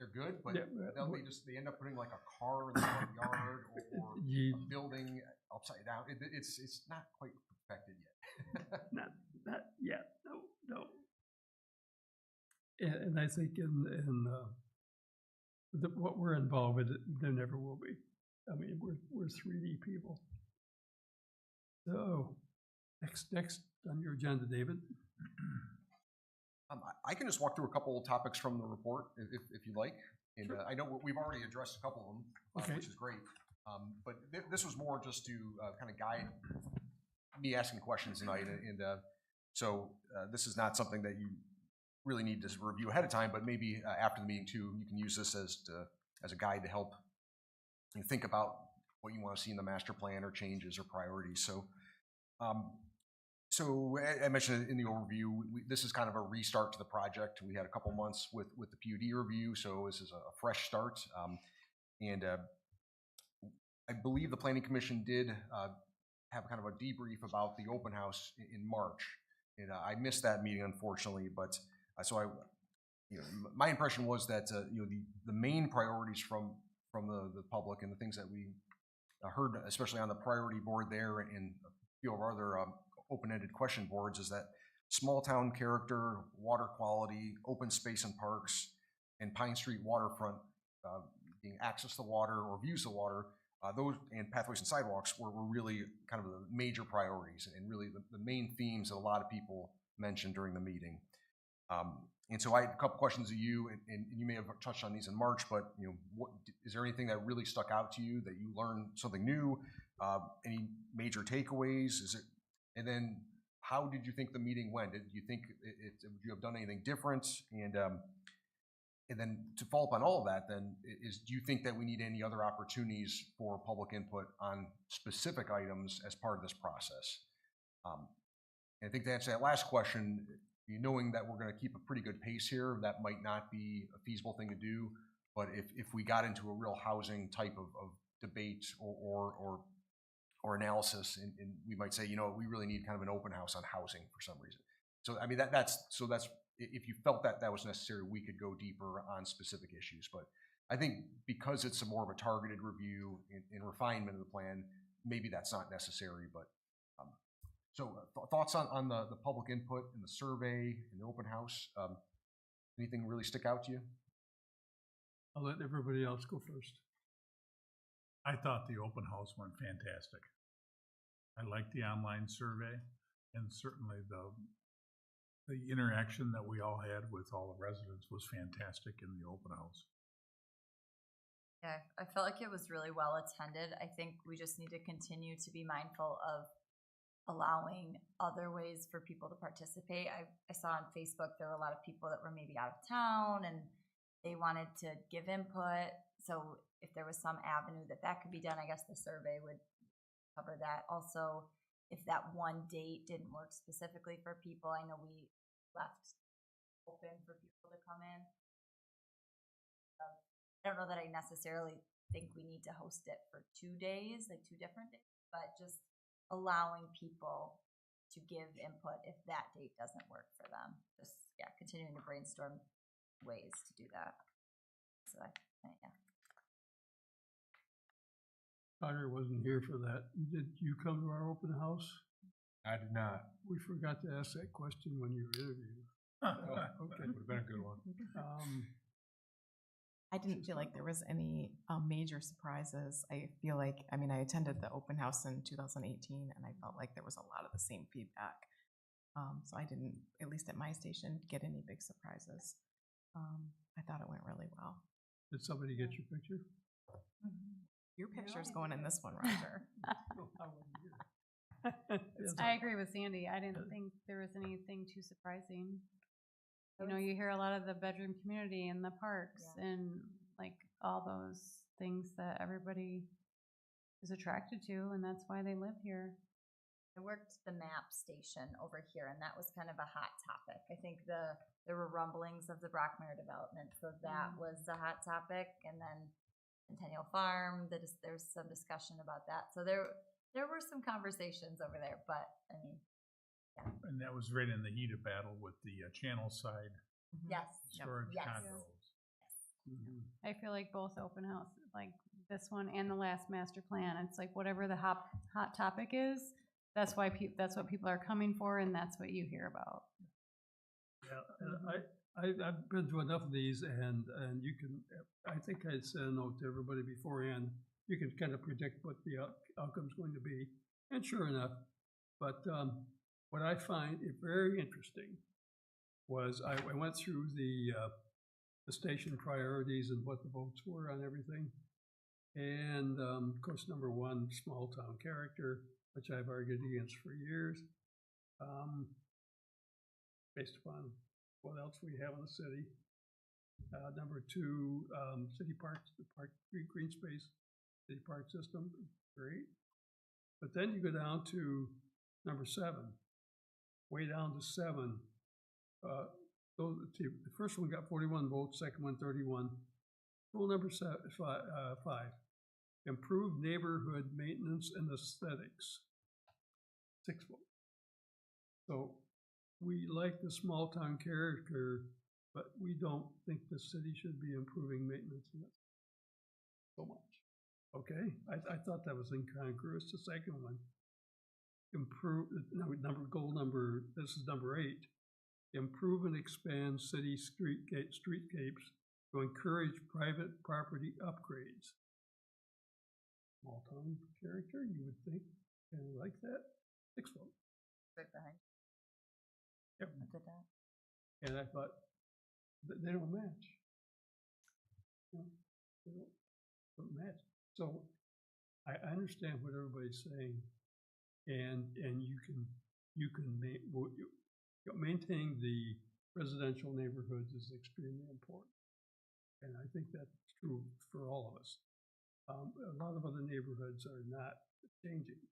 they're good, but they end up putting like a car in the front yard or a building upside down. It's not quite perfected yet. not yet. No. And I think in what we're involved with, there never will be. I mean, we're 3D people. So, next on your agenda, David. I can just walk through a couple of topics from the report if you'd like. And Sure. I know we've already addressed a couple of them, Okay. which is great. But this was more just to kind of guide me asking questions tonight. And so this is not something that you really need to review ahead of time, but maybe after the meeting too, you can use this as a guide to help you think about what you want to see in the master plan or changes or priorities. So, so I mentioned in the overview, this is kind of a restart to the project. We had a couple months with the PUD review, so this is a fresh start. And I believe the Planning Commission did have kind of a debrief about the open house in March. And I missed that meeting, unfortunately, but so my impression was that the main priorities from the public and the things that we heard, especially on the priority board there and a few of our other open-ended question boards, is that small town character, water quality, open space and parks, and Pine Street waterfront, being access to water or views to water, those and pathways and sidewalks were really kind of the major priorities and really the main themes that a lot of people mentioned during the meeting. And so I had a couple questions of you, and you may have touched on these in March, but what is there anything that really stuck out to you that you learned something new? Any major takeaways? And then how did you think the meeting went? Did you think would you have done anything different? And then to follow up on all of that, then do you think that we need any other opportunities for public input on specific items as part of this process? And I think to answer that last question, knowing that we're going to keep a pretty good pace here, that might not be a feasible thing to do. But if we got into a real housing type of debate or or analysis, and we might say, we really need kind of an open house on housing for some reason. So, I mean, that's, if you felt that that was necessary, we could go deeper on specific issues. But I think because it's more of a targeted review and refinement of the plan, maybe that's not necessary. But thoughts on the public input and the survey and the open house? Anything really stick out to you? I'll let everybody else go first. I thought the open house went fantastic. I liked the online survey, and certainly the interaction that we all had with all the residents was fantastic in the open house. Yeah, I felt like it was really well attended. I think we just need to continue to be mindful of allowing other ways for people to participate. I saw on Facebook there were a lot of people that were maybe out of town and they wanted to give input. So if there was some avenue that could be done, I guess the survey would cover that. Also, if that one date didn't work specifically for people, I know we left open for people to come in. I don't know that I necessarily think we need to host it for 2 days, like 2 different days, but just allowing people to give input if that date doesn't work for them. Just, continuing to brainstorm ways to do that. So, yeah. Connor wasn't here for that. Did you come to our open house? I did not. We forgot to ask that question when you were interviewed. Okay. Would have been a good one. I didn't feel like there was any major surprises. I feel like, I attended the open house in 2018 and I felt like there was a lot of the same feedback. So I didn't, at least at my station, get any big surprises. I thought it went really well. Did somebody get your picture? Your picture's going in this one, Roger. I agree with Sandy. I didn't think there was anything too surprising. You hear a lot of the bedroom community and the parks and like all those things that everybody is attracted to, and that's why they live here. I worked the map station over here, and that was kind of a hot topic. I think there were rumblings of the Brockmire development, so that was a hot topic. And then Centennial Farm, there's some discussion about that. So there were some conversations over there, but yeah. And that was right in the heat of battle with the channel side Yes. storage Yes. condos. I feel like both open house, like this one and the last master plan, it's like whatever the hot topic is, that's why that's what people are coming for, and that's what you hear about. Yeah, and I've been to enough of these, and you can. I think I sent a note to everybody beforehand. You can kind of predict what the outcome's going to be, and sure enough. But what I find very interesting was I went through the station priorities and what the votes were on everything. And of course, number one, small town character, which I've argued against for years, based upon what else we have in the city. Number two, city parks, the green space, city park system, great. But then you go down to number 7, way down to 7. The first one got 41 votes, second one 31. Rule number 5, improve neighborhood maintenance and aesthetics, 6 votes. So we like the small town character, but we don't think the city should be improving maintenance so much. Okay, I thought that was incongruous. The second one, this is number 8. Improve and expand city streetscapes to encourage private property upgrades. Small town character, you would think, kind of like that. 6 votes. Right behind. Yep. Look at that. And I thought, they don't match. They don't match. So I understand what everybody's saying, and you can maintaining the residential neighborhoods is extremely important, and I think that's true for all of us. A lot of other neighborhoods are not changing.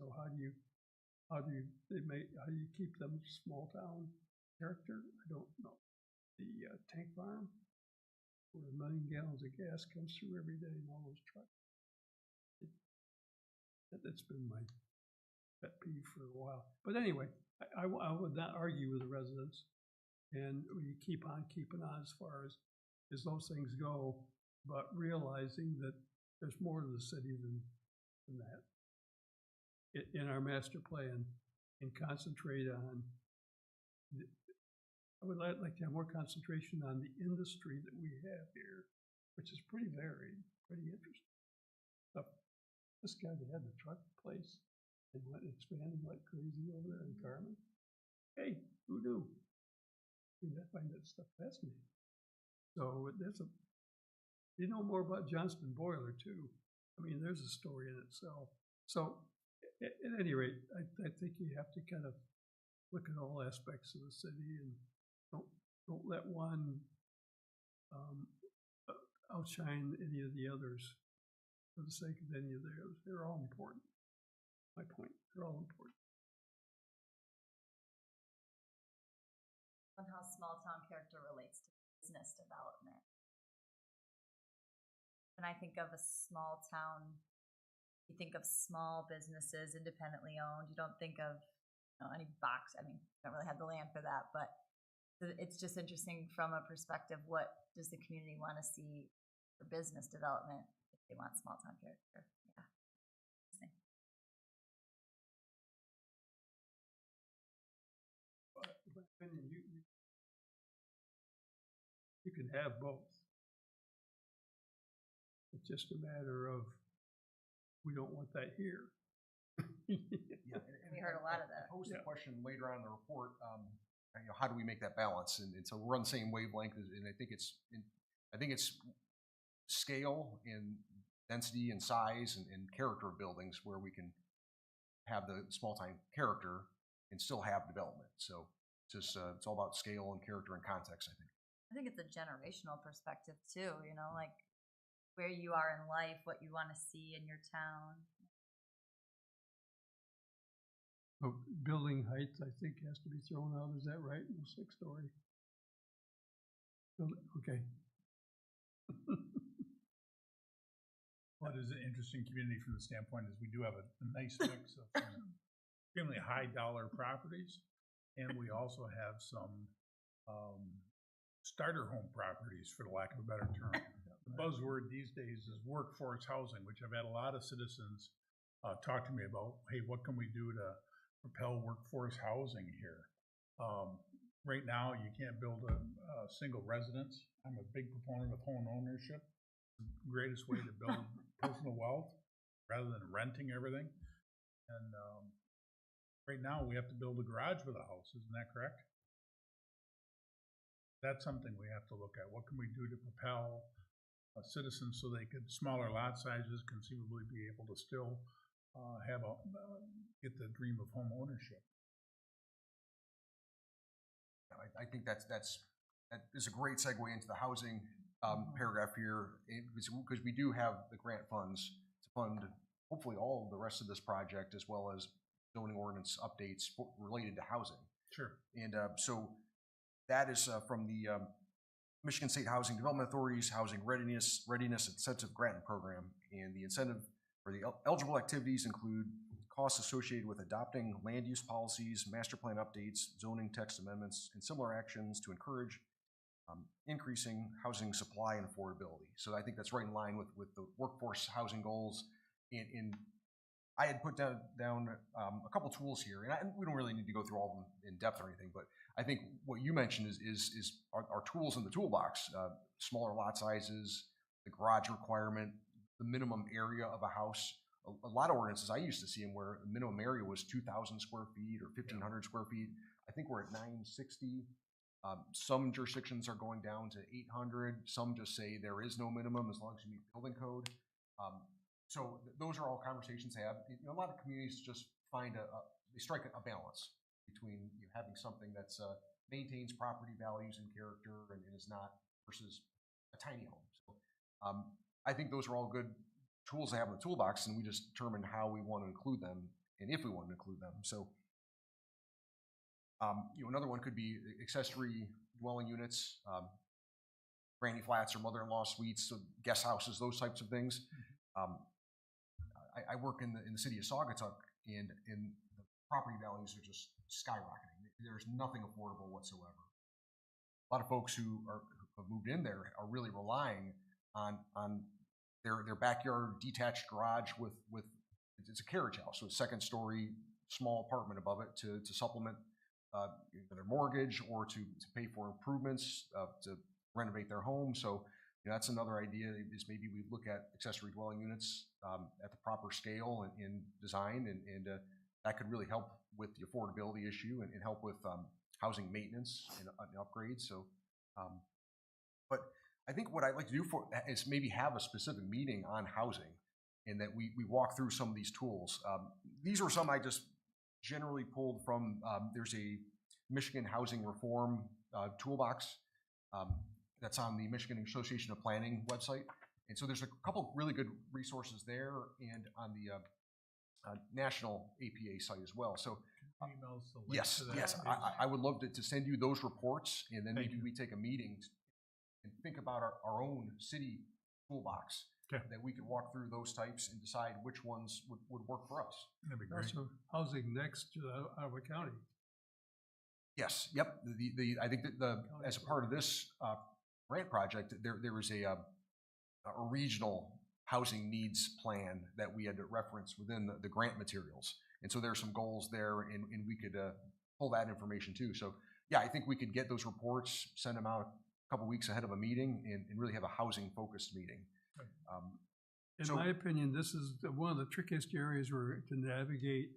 So how do you keep them small town character? I don't know. The tank farm, where 1 million gallons of gas comes through every day in all those trucks. That's been my pet peeve for a while. But anyway, I would not argue with the residents, and we keep on keeping on as far as those things go, but realizing that there's more to the city than that. In our master plan, and concentrate on, I would like to have more concentration on the industry that we have here, which is pretty varied, pretty interesting. So this guy that had the truck place and went expanding like crazy over there in Carmen. Hey, who knew? I find that stuff fascinating. So you know more about Johnston Boiler too. I mean, there's a story in itself. So at any rate, I think you have to kind of look at all aspects of the city and don't let one outshine any of the others for the sake of any of the others. They're all important. My point, they're all important. On how small town character relates to business development. When I think of a small town, you think of small businesses, independently owned. You don't think of any box. I mean, you don't really have the land for that, but it's just interesting from a perspective. What does the community want to see for business development if they want small town character? Yeah. Interesting. You can have both. It's just a matter of, we don't want that here. Yeah, We heard a lot of that. I posed a question later on in the report, how do we make that balance? And so we're on the same wavelength, and I think it's scale and density and size and character of buildings where we can have the small town character and still have development. So it's all about scale and character and context, I think. I think it's a generational perspective too, like where you are in life, what you want to see in your town. So building height, I think, has to be thrown out. Is that right? No 6-story. Okay. What is an interesting community from the standpoint is we do have a nice mix of some extremely high dollar properties, and we also have some starter home properties, for the lack of a better term. The buzzword these days is workforce housing, which I've had a lot of citizens talk to me about. Hey, what can we do to propel workforce housing here? Right now, you can't build a single residence. I'm a big proponent of home ownership. The greatest way to build personal wealth rather than renting everything. And right now, we have to build a garage with a house. Isn't that correct? That's something we have to look at. What can we do to propel citizens so they could, smaller lot sizes, conceivably be able to still get the dream of home ownership? I think that is a great segue into the housing paragraph here, because we do have the grant funds to fund hopefully all of the rest of this project, as well as zoning ordinance updates related to housing. Sure. And so that is from the Michigan State Housing Development Authority's Housing Readiness Incentive Grant Program. And the incentive for the eligible activities include costs associated with adopting land use policies, master plan updates, zoning text amendments, and similar actions to encourage increasing housing supply and affordability. So I think that's right in line with the workforce housing goals. And I had put down a couple tools here, and we don't really need to go through all of them in depth or anything, but I think what you mentioned is our tools in the toolbox: smaller lot sizes, the garage requirement, the minimum area of a house. A lot of ordinances I used to see them where the minimum area was 2,000 square feet or 1,500 square feet. I think we're at 960. Some jurisdictions are going down to 800. Some just say there is no minimum as long as you meet building code. So those are all conversations to have. A lot of communities just find they strike a balance between having something that's maintains property values and character and is not, versus a tiny home. So I think those are all good tools to have in the toolbox, and we just determine how we want to include them and if we want to include them. So another one could be accessory dwelling units, granny flats or mother-in-law suites, so guest houses, those types of things. I work in the city of Saugatuck, and the property values are just skyrocketing. There's nothing affordable whatsoever. A lot of folks who have moved in there are really relying on their backyard detached garage with it's a carriage house, so a second story small apartment above it to supplement their mortgage or to pay for improvements to renovate their home. So that's another idea is maybe we look at accessory dwelling units at the proper scale and design, and that could really help with the affordability issue and help with housing maintenance and upgrades. So, but I think what I'd like to do is maybe have a specific meeting on housing, and that we walk through some of these tools. These are some I just generally pulled from, there's a Michigan Housing Reform toolbox that's on the Michigan Association of Planning website. And so there's a couple really good resources there and on the national APA site as well. So Emails the link yes, to that. yes, I would love to send you those reports, and then maybe we take a meeting and think about our own city toolbox. Okay. That we could walk through those types and decide which ones would work for us. That'd be great. Also, housing next to Iowa County. Yes, yep. I think that as a part of this grant project, there is a regional housing needs plan that we had to reference within the grant materials. And so there are some goals there, and we could pull that information too. So yeah, I think we could get those reports, send them out a couple weeks ahead of a meeting, and really have a housing focused meeting. In my opinion, this is one of the trickiest areas to navigate,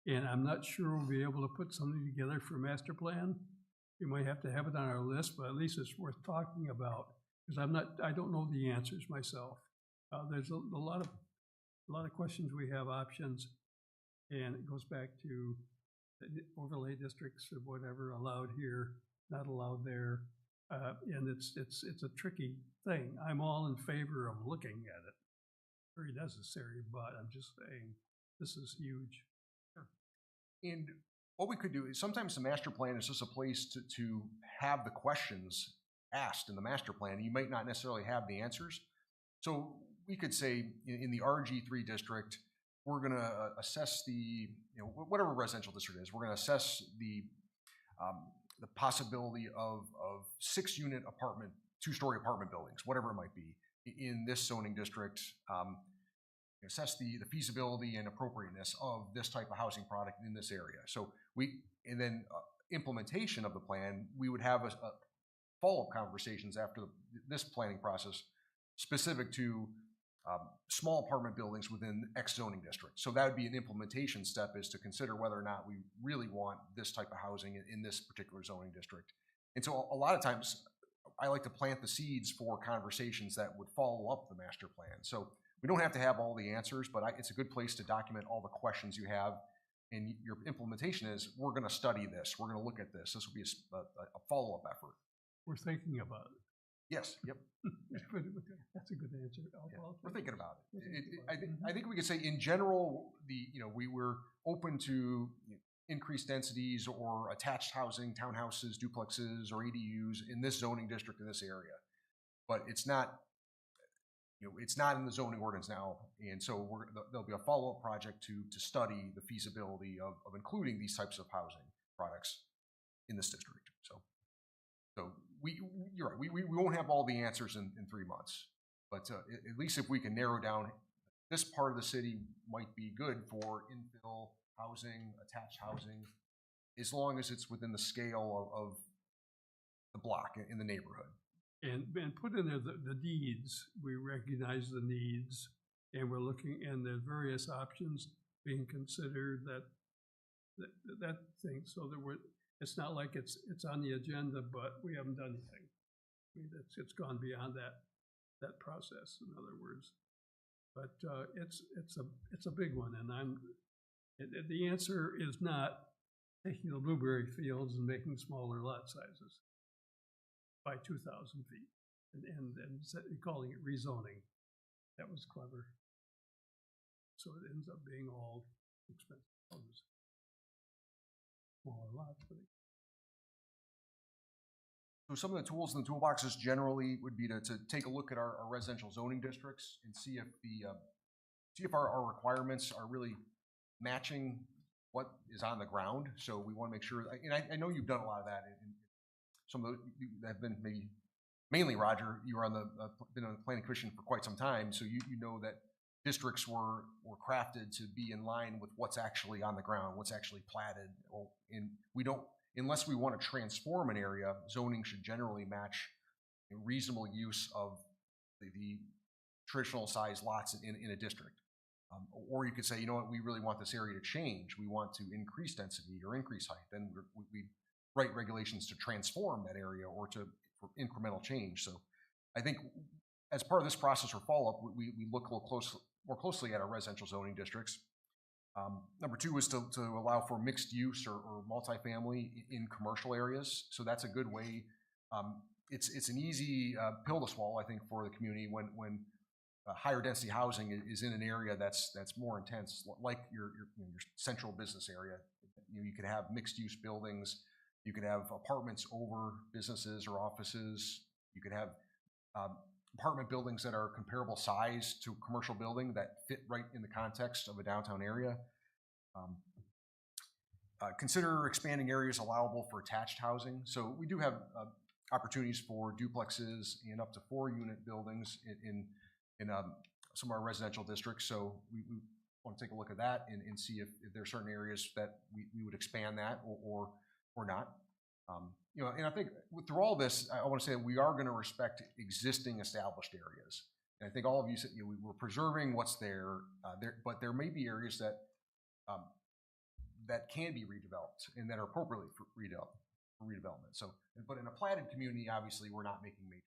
and I'm not sure we'll be able to put something together for a master plan. We might have to have it on our list, but at least it's worth talking about, because I don't know the answers myself. There's a lot of questions. We have options, and it goes back to the overlay districts or whatever, allowed here, not allowed there, and it's a tricky thing. I'm all in favor of looking at it. Very necessary, but I'm just saying this is huge. And what we could do is sometimes the master plan is just a place to have the questions asked in the master plan. You might not necessarily have the answers. So we could say in the RG3 district, we're going to assess whatever residential district is, we're going to assess the possibility of 6-unit apartment, 2-story apartment buildings, whatever it might be, in this zoning district, assess the feasibility and appropriateness of this type of housing product in this area. So and then implementation of the plan, we would have a follow-up conversations after this planning process specific to small apartment buildings within X zoning district. So that would be an implementation step, is to consider whether or not we really want this type of housing in this particular zoning district. And so a lot of times I like to plant the seeds for conversations that would follow up the master plan. So we don't have to have all the answers, but it's a good place to document all the questions you have. And your implementation is, we're going to study this. We're going to look at this. This will be a follow-up effort. We're thinking about it. Yes, yep. That's a good answer. We're thinking about it. I think we could say in general, we're open to increased densities or attached housing, townhouses, duplexes, or ADUs in this zoning district in this area. But it's not in the zoning ordinance now, and so there'll be a follow-up project to study the feasibility of including these types of housing products in this district. So you're right. We won't have all the answers in 3 months, but at least if we can narrow down, this part of the city might be good for infill housing, attached housing, as long as it's within the scale of the block in the neighborhood. And put in there the needs. We recognize the needs, and we're looking, and there's various options being considered that thing. So it's not like it's on the agenda, but we haven't done anything. I mean, it's gone beyond that process, in other words. But it's a big one, and the answer is not taking the blueberry fields and making smaller lot sizes by 2,000 feet and calling it rezoning. That was clever. So it ends up being all expensive homes. Smaller lots, but so some of the tools in the toolboxes generally would be to take a look at our residential zoning districts and see if see if our requirements are really matching what is on the ground. So we want to make sure, and I know you've done a lot of that in some of the, you have been maybe, mainly Roger, you were on the, been on the planning commission for quite some time, so you know that districts were crafted to be in line with what's actually on the ground, what's actually platted, and we don't, unless we want to transform an area, zoning should generally match a reasonable use of the traditional size lots in a district. Or you could say, you know what, we really want this area to change. We want to increase density or increase height. Then we write regulations to transform that area or for incremental change. So I think as part of this process or follow-up, we look a little more closely at our residential zoning districts. Number two is to allow for mixed use or multifamily in commercial areas. So that's a good way. It's an easy pill to swallow, I think, for the community when higher density housing is in an area that's more intense, like your central business area. You could have mixed use buildings. You could have apartments over businesses or offices. You could have apartment buildings that are comparable size to a commercial building that fit right in the context of a downtown area. Consider expanding areas allowable for attached housing. So we do have opportunities for duplexes and up to 4-unit buildings in some of our residential districts. So we want to take a look at that and see if there are certain areas that we would expand that or not. And I think through all this, I want to say that we are going to respect existing established areas. And I think all of you said we're preserving what's there, but there may be areas that that can be redeveloped and that are appropriately for redevelopment. So, but in a platted community, obviously, we're not making major.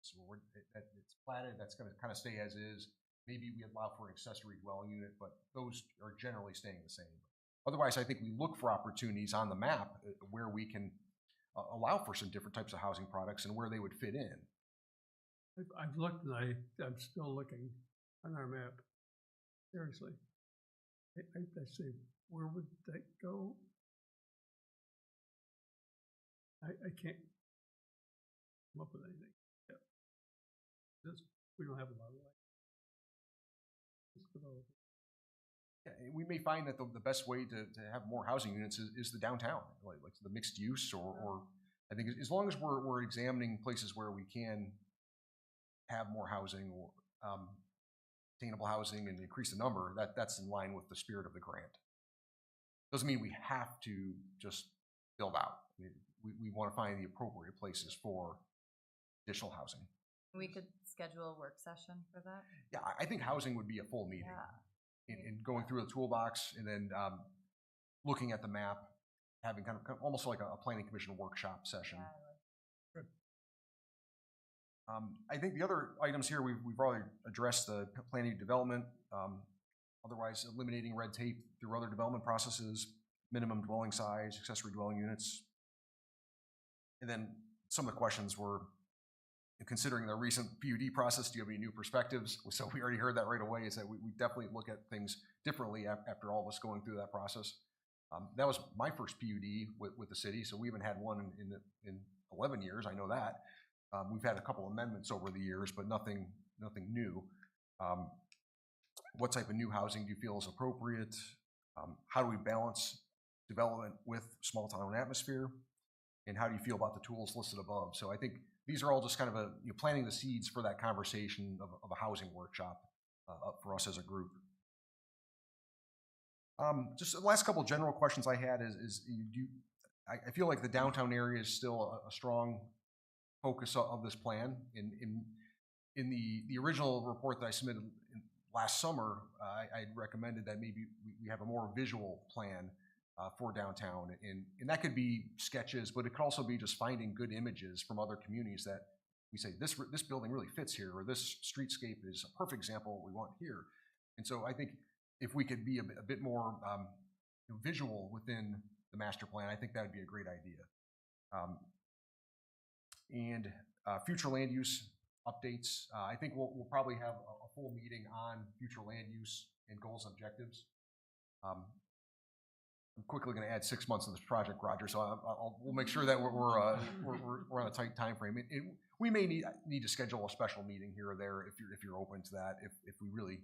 So it's platted. That's going to kind of stay as is. Maybe we allow for an accessory dwelling unit, but those are generally staying the same. Otherwise, I think we look for opportunities on the map where we can allow for some different types of housing products and where they would fit in. I've looked and I'm still looking on our map. Seriously. I say, where would that go? I can't come up with anything. Yeah. We don't have a lot of light. Yeah, we may find that the best way to have more housing units is the downtown, like the mixed use, or I think as long as we're examining places where we can have more housing or attainable housing and increase the number, that's in line with the spirit of the grant. Doesn't mean we have to just build out. We want to find the appropriate places for additional housing. We could schedule a work session for that. Yeah, I think housing would be a full meeting. Yeah. In going through the toolbox and then looking at the map, having kind of almost like a planning commission workshop session. Yeah, I think the other items here, we've already addressed the planning development, otherwise eliminating red tape through other development processes, minimum dwelling size, accessory dwelling units. And then some of the questions were, considering the recent PUD process, do you have any new perspectives? So we already heard that right away, is that we definitely look at things differently after all of us going through that process. That was my first PUD with the city, so we haven't had one in 11 years, I know that. We've had a couple amendments over the years, but nothing new. What type of new housing do you feel is appropriate? How do we balance development with small town atmosphere? And how do you feel about the tools listed above? So I think these are all just kind of planting the seeds for that conversation of a housing workshop for us as a group. Just the last couple of general questions I had is I feel like the downtown area is still a strong focus of this plan. In the original report that I submitted last summer, I recommended that maybe we have a more visual plan for downtown, and that could be sketches, but it could also be just finding good images from other communities that we say this building really fits here, or this streetscape is a perfect example of what we want here. And so I think if we could be a bit more visual within the master plan, I think that would be a great idea. And future land use updates. I think we'll probably have a full meeting on future land use and goals and objectives. I'm quickly going to add 6 months to this project, Roger, so we'll make sure that we're on a tight time frame. We may need to schedule a special meeting here or there if you're open to that, if we really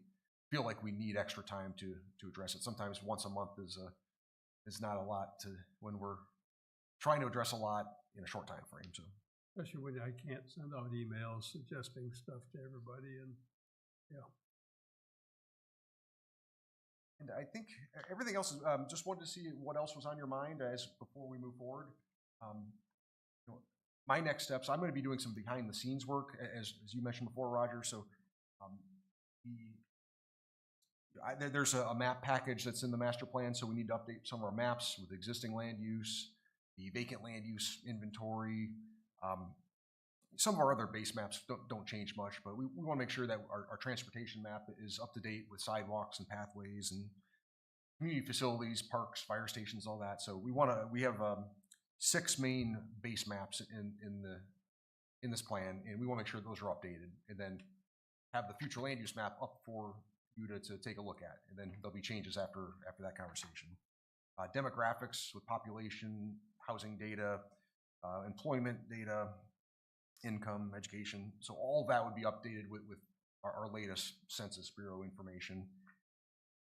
feel like we need extra time to address it. Sometimes once a month is not a lot when we're trying to address a lot in a short time frame. So, especially when I can't send out emails suggesting stuff to everybody and, yeah. and I think everything else is, just wanted to see what else was on your mind before we move forward. My next steps, I'm going to be doing some behind the scenes work, as you mentioned before, Roger. So there's a map package that's in the master plan, so we need to update some of our maps with existing land use, the vacant land use inventory. Some of our other base maps don't change much, but we want to make sure that our transportation map is up to date with sidewalks and pathways and community facilities, parks, fire stations, all that. So we have 6 main base maps in this plan, and we want to make sure those are updated, and then have the future land use map up for you to take a look at, and then there'll be changes after that conversation. Demographics with population, housing data, employment data, income, education. So all that would be updated with our latest Census Bureau information.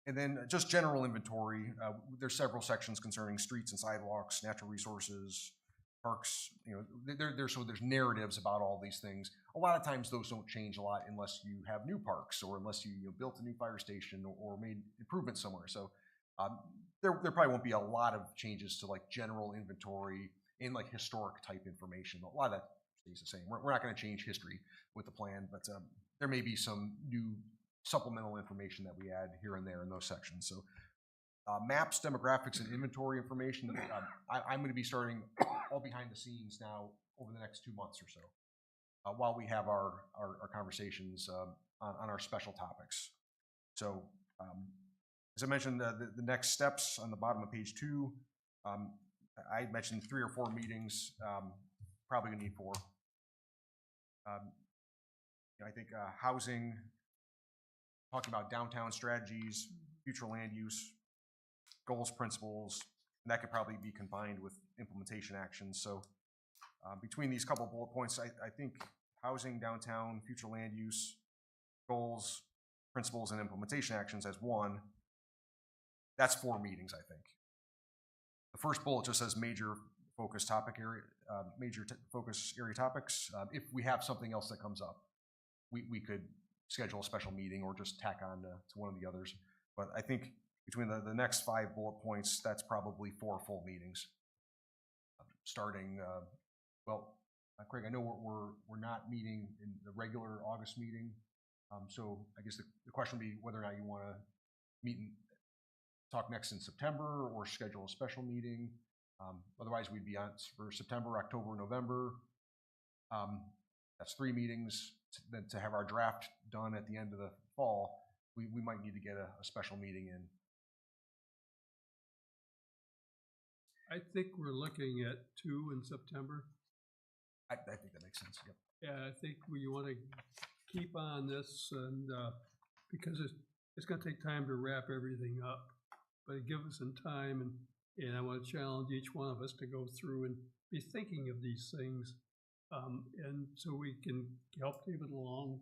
And then just general inventory. There's several sections concerning streets and sidewalks, natural resources, parks. There's narratives about all these things. A lot of times those don't change a lot unless you have new parks or unless you built a new fire station or made improvements somewhere. So there probably won't be a lot of changes to like general inventory and like historic type information. A lot of that stays the same. We're not going to change history with the plan, but there may be some new supplemental information that we add here and there in those sections. So maps, demographics, and inventory information, I'm going to be starting all behind the scenes now over the next 2 months or so, while we have our conversations on our special topics. So as I mentioned, the next steps on the bottom of page 2, I mentioned 3 or 4 meetings, probably going to need 4. I think housing, talking about downtown strategies, future land use, goals, principles, and that could probably be combined with implementation actions. So between these couple of bullet points, I think housing, downtown, future land use, goals, principles, and implementation actions as one, that's 4 meetings, I think. The first bullet just says major focus topic area, focus area topics. If we have something else that comes up, we could schedule a special meeting or just tack on to one of the others. But I think between the next 5 bullet points, that's probably 4 full meetings. Starting, Craig, I know we're not meeting in the regular August meeting, so I guess the question would be whether or not you want to meet and talk next in September or schedule a special meeting. Otherwise, we'd be on for September, October, November. That's 3 meetings. Then to have our draft done at the end of the fall, we might need to get a special meeting in. I think we're looking at 2 in September. I think that makes sense. Yep. Yeah, I think we want to keep on this, and because it's going to take time to wrap everything up, but give us some time, and I want to challenge each one of us to go through and be thinking of these things, and so we can help David along,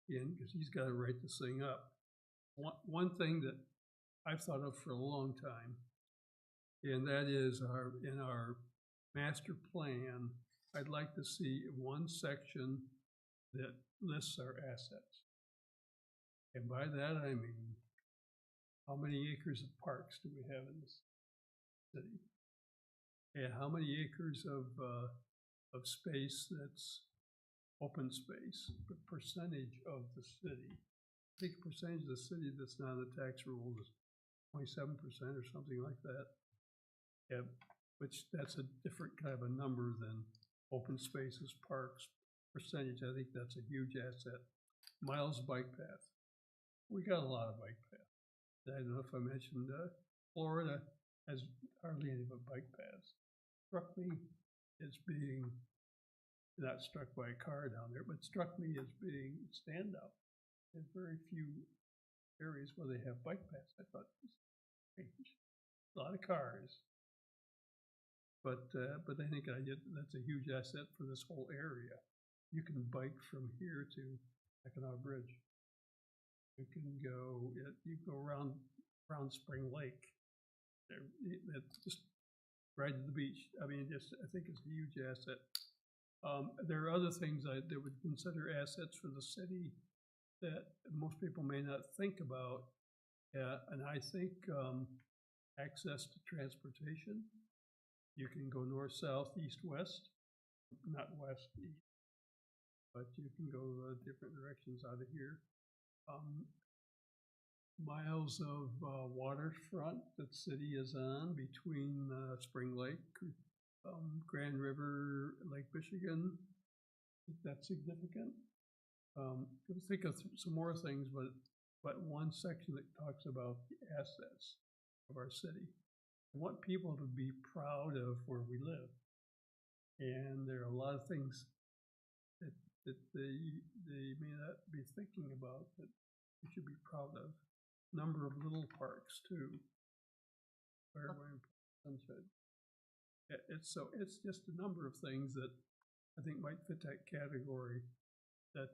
because he's got to write this thing up. One thing that I've thought of for a long time, and that is in our master plan, I'd like to see one section that lists our assets. And by that I mean, how many acres of parks do we have in this city? And how many acres of space that's open space, the percentage of the city? I think the percentage of the city that's not in the tax rules is 27% or something like that. Yeah, which that's a different kind of a number than open spaces, parks, percentage. I think that's a huge asset. Miles bike path. We got a lot of bike paths. I don't know if I mentioned Florida has hardly any but bike paths. Struck me as being, not struck by a car down there, but struck me as being standout. There's very few areas where they have bike paths. I thought, strange. A lot of cars. But I think that's a huge asset for this whole area. You can bike from here to Mackinac Bridge. You can go, you can go around Spring Lake. That's just right to the beach. I mean, I think it's a huge asset. There are other things that would consider assets for the city that most people may not think about. And I think access to transportation. You can go north, south, east, west, not west, east, but you can go different directions out of here. Miles of waterfront that the city is on between Spring Lake, Grand River, Lake Michigan. That's significant. Think of some more things, but one section that talks about the assets of our city. I want people to be proud of where we live. And there are a lot of things that they may not be thinking about that we should be proud of. Number of little parks too. Fairway, Sunset. It's just a number of things that I think might fit that category. That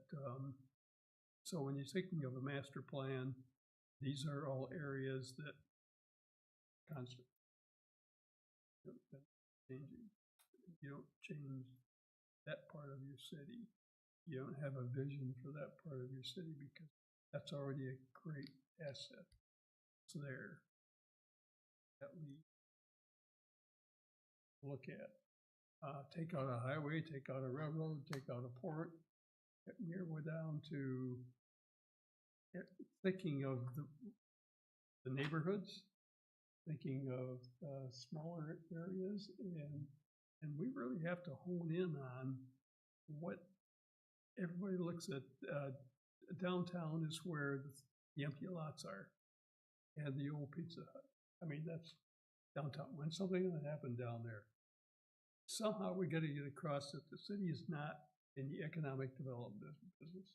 so when you're thinking of a master plan, these are all areas that constant changing. You don't change that part of your city. You don't have a vision for that part of your city because that's already a great asset. It's there that we look at. Take out a highway, take out a railroad, take out a port. Here we're down to thinking of the neighborhoods, thinking of smaller areas, and we really have to hone in on what everybody looks at. Downtown is where the empty lots are, and the old Pizza Hut. I mean, that's downtown. When something going to happen down there, somehow we got to get across that the city is not in the economic development business.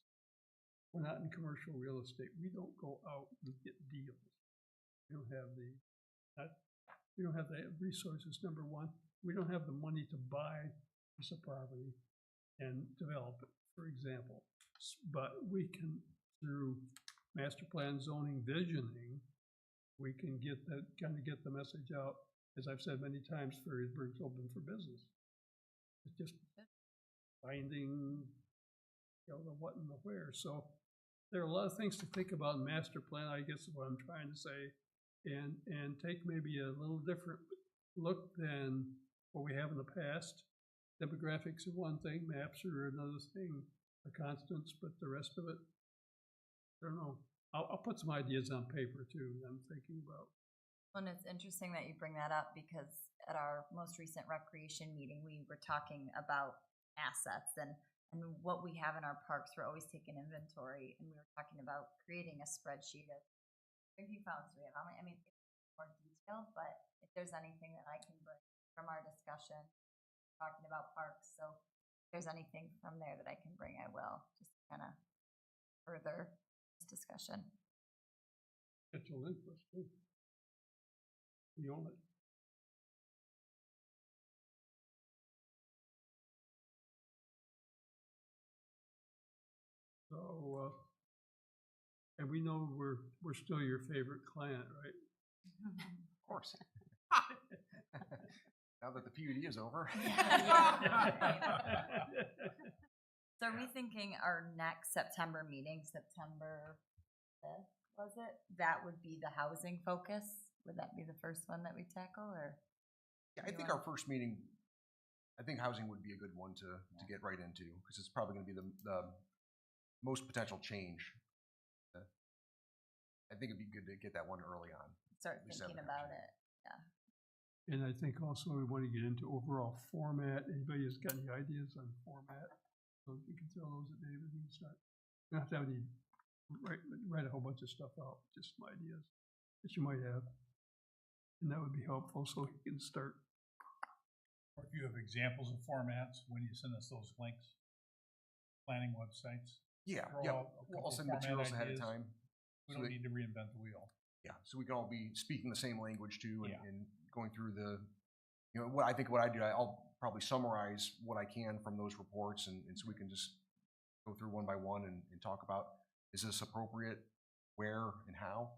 We're not in commercial real estate. We don't go out and get deals. We don't have the resources. Number one, we don't have the money to buy a piece of property and develop it, for example. But we can, through master plan zoning visioning, we can get the message out. As I've said many times, Ferrisburg's open for business. It's just finding, the what and the where. So there are a lot of things to think about in master plan, I guess is what I'm trying to say, and take maybe a little different look than what we have in the past. Demographics are one thing, maps are another thing, are constants, but the rest of it, I don't know. I'll put some ideas on paper too that I'm thinking about. And it's interesting that you bring that up because at our most recent recreation meeting, we were talking about assets and what we have in our parks. We're always taking inventory, and we were talking about creating a spreadsheet of drinking fountains we have. I mean, it's more detailed, but if there's anything that I can bring from our discussion, talking about parks, so if there's anything from there that I can bring, I will, just kind of further this discussion. Special interest too. You own it. So, and we know we're still your favorite client, right? Of course. Now that the PUD is over. So are we thinking our next September meeting, September 5th, was it? That would be the housing focus? Would that be the first one that we tackle, or? Yeah, I think our first meeting, I think housing would be a good one to get right into, because it's probably going to be the most potential change. I think it'd be good to get that one early on. Start thinking about it, yeah. And I think also we want to get into overall format. Anybody has got any ideas on format? So you can throw those at David and start. You don't have to have any, write a whole bunch of stuff out, just some ideas that you might have. And that would be helpful so he can start. Or if you have examples of formats, when you send us those links, planning websites. Yeah, throw yeah. out a couple I'll send format materials ahead of ideas. time. We so don't that- need to reinvent the wheel. Yeah, so we can all be speaking the same language too, and, Yeah. and going through what I do, I'll probably summarize what I can from those reports, and so we can just go through one by one and talk about, is this appropriate? where and how,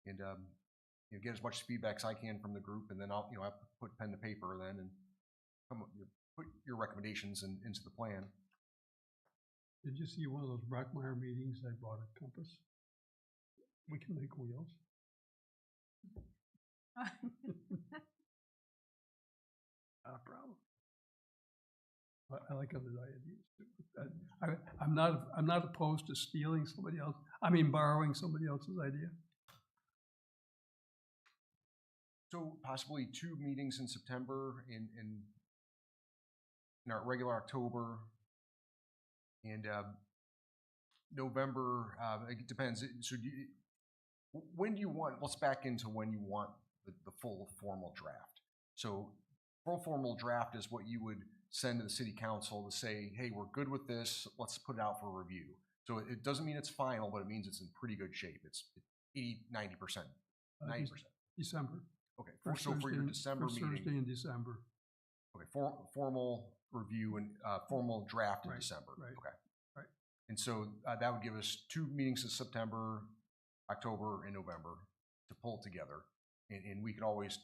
and get as much feedback as I can from the group, and then I'll put pen to paper then and put your recommendations into the plan. Did you see one of those Brockmeyer meetings? I bought a compass. We can make wheels. Not a problem. I like other ideas too. I'm not opposed to stealing somebody else. Borrowing somebody else's idea. So possibly 2 meetings in September, in our regular October, and November. It depends. So when do you want? Let's back into when you want the full formal draft. So full formal draft is what you would send to the city council to say, hey, we're good with this. Let's put it out for review. So it doesn't mean it's final, but it means it's in pretty good shape. It's 80, 90%, 90%. December. Okay, so for your December first meeting. Thursday in December. Okay, formal review and formal draft in Right, December. right, Okay. right. And so that would give us 2 meetings in September, October, and November to pull together. And we could always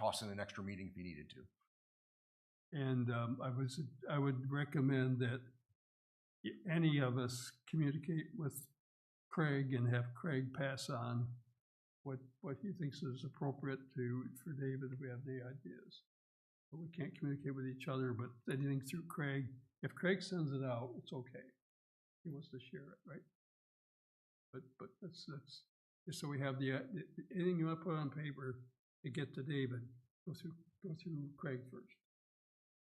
toss in an extra meeting if you needed to. And I would recommend that any of us communicate with Craig and have Craig pass on what he thinks is appropriate for David if we have any ideas. But we can't communicate with each other, but anything through Craig, if Craig sends it out, it's okay. He wants to share it, right? But that's just so we have anything you want to put on paper to get to David, go through Craig first.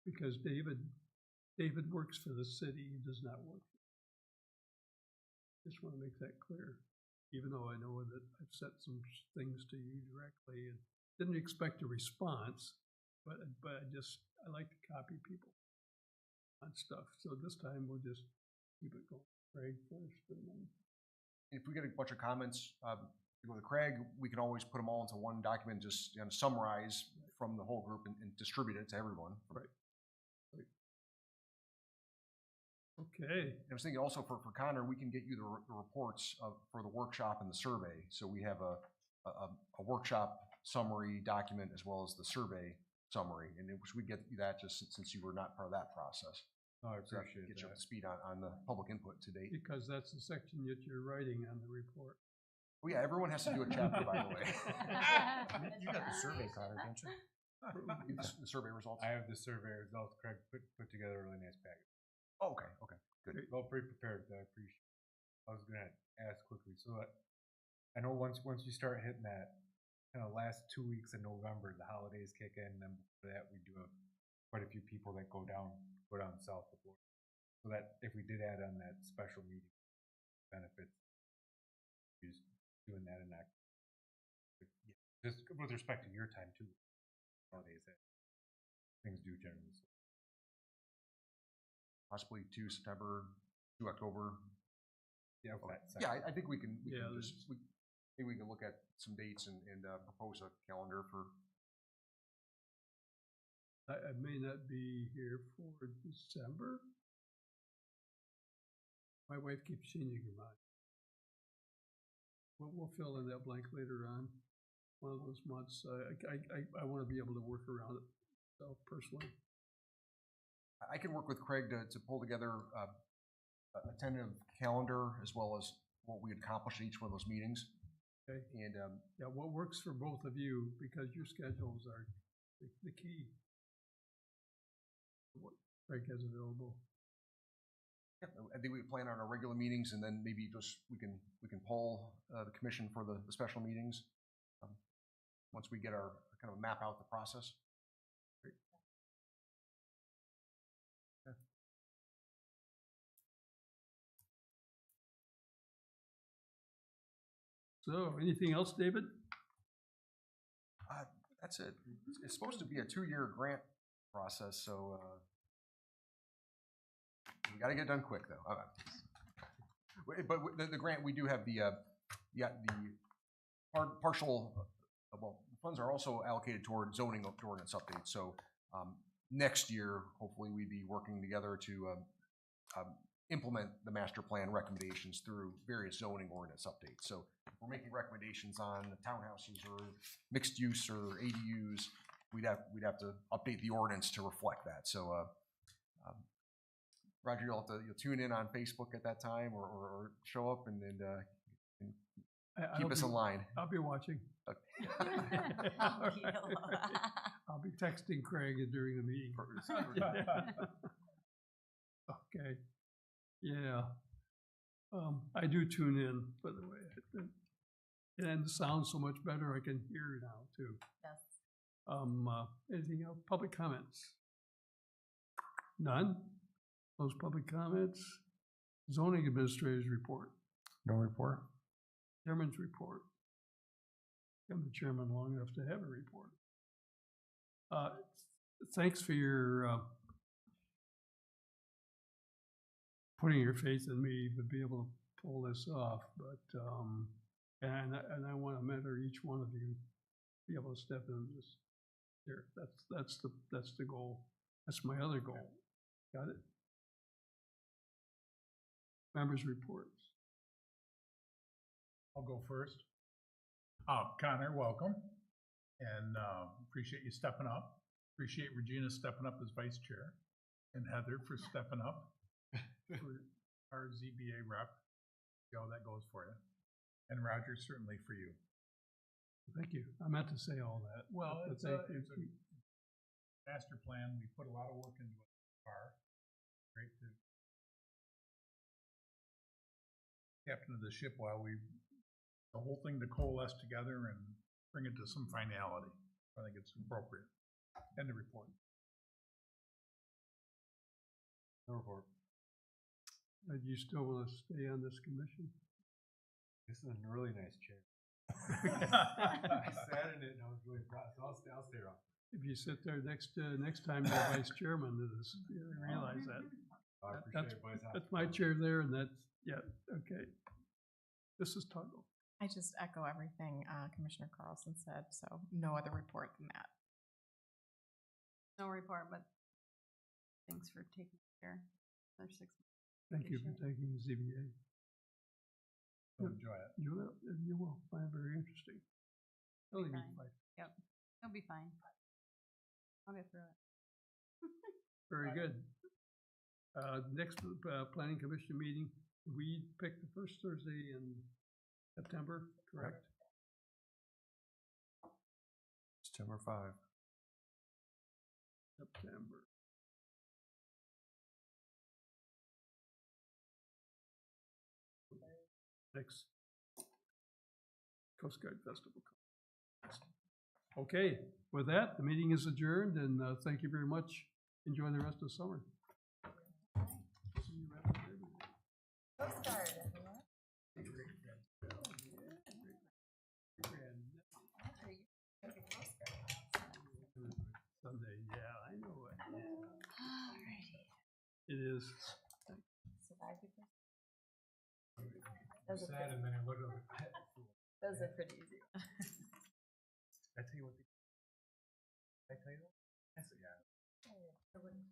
Because David works for the city, he does not work. Just want to make that clear, even though I know that I've sent some things to you directly and didn't expect a response, but I like to copy people on stuff. So this time we'll just keep it going. Craig first, and then. If we get a bunch of comments, go to Craig, we can always put them all into one document, just summarize from the whole group and distribute it to everyone. Right. Okay. I was thinking also for Connor, we can get you the reports for the workshop and the survey. So we have a workshop summary document as well as the survey summary, and we get you that just since you were not part of that process. Oh, I So that appreciate get you up that. to speed on the public input to date. Because that's the section that you're writing on the report. Oh yeah, everyone has to do a chapter, by the way. You got the survey, Connor, don't you? The survey results. I have the survey results. Craig put together a really nice package. Oh, okay, good. Well, pretty prepared. I appreciate it. I was gonna ask quickly, so I know once you start hitting that kind of last 2 weeks in November, the holidays kick in, and then before that we do have quite a few people that go down south to Florida. So that if we did add on that special meeting benefits, just doing that in that, just with respect to your time too, holidays, things do generally. Possibly 2 September, 2 October. Yeah, okay. Yeah, I think we can Yeah, maybe we can look at some dates and propose a calendar for. I may not be here for December. My wife keeps changing her mind. We'll fill in that blank later on. One of those months, I want to be able to work around it myself personally. I can work with Craig to pull together a tentative calendar as well as what we accomplished at each one of those meetings. Okay. And Yeah, what works for both of you, because your schedules are the key. What Craig has available. yeah, I think we plan on our regular meetings, and then maybe just we can poll the commission for the special meetings once we get our kind of map out the process. Great. Yeah. So, anything else, David? That's it. It's supposed to be a 2-year grant process, so we got to get it done quick, though. But the grant, we do have the partial. Well, the funds are also allocated toward zoning ordinance updates. So next year, hopefully, we'd be working together to implement the master plan recommendations through various zoning ordinance updates. So if we're making recommendations on townhouses or mixed use or ADUs, we'd have to update the ordinance to reflect that. So, Roger, you'll tune in on Facebook at that time or show up and keep us in line. I'll be watching. I'll be texting Craig during the meeting. Okay. Yeah. I do tune in, by the way. And the sound's so much better, I can hear it now too. Yes. Anything else? Public comments? None? Those public comments? Zoning administrators report. No report? Chairman's report. I'm the chairman long enough to have a report. Thanks for your putting your faith in me to be able to pull this off. But and I want to mentor each one of you, be able to step in this. Here, that's the goal. That's my other goal. Got it. Members' reports. I'll go first. Connor, welcome. And appreciate you stepping up. Appreciate Regina stepping up as vice chair. And Heather for stepping up for our ZBA rep. See how that goes for you. And Roger, certainly for you. Thank you. I meant to say all that. Well, but it's a master plan. We put a lot of work into it so far. Great to captain of the ship while the whole thing to coalesce together and bring it to some finality. I think it's appropriate. End of report. No report. Do you still want to stay on this commission? This is a really nice chair. I sat in it and I was really proud, so I'll stay around. If you sit there next time you're vice chairman, you realize that. I appreciate it, boys. That's my chair there, and that's, yeah, okay. This is Tuggle. I just echo everything Commissioner Carlson said, so no other report than that. No report, but thanks for taking care. Another 6 months. Thank you for taking the ZBA. You'll enjoy it. You will find it very interesting. Be Really fine. good fight. Yep, it'll be fine. I'll get through it. Very good. Next planning commission meeting, we picked the first Thursday in September, correct? September 5. September. Next Coast Guard Festival. Okay, with that, the meeting is adjourned, and thank you very much. Enjoy the rest of the summer. Coast Guard, everyone. Sunday, yeah, I know it. It is. Survived it. I sat and then I looked over. Those are pretty easy. I tell you what. I tell you that? I said, yeah. I wouldn't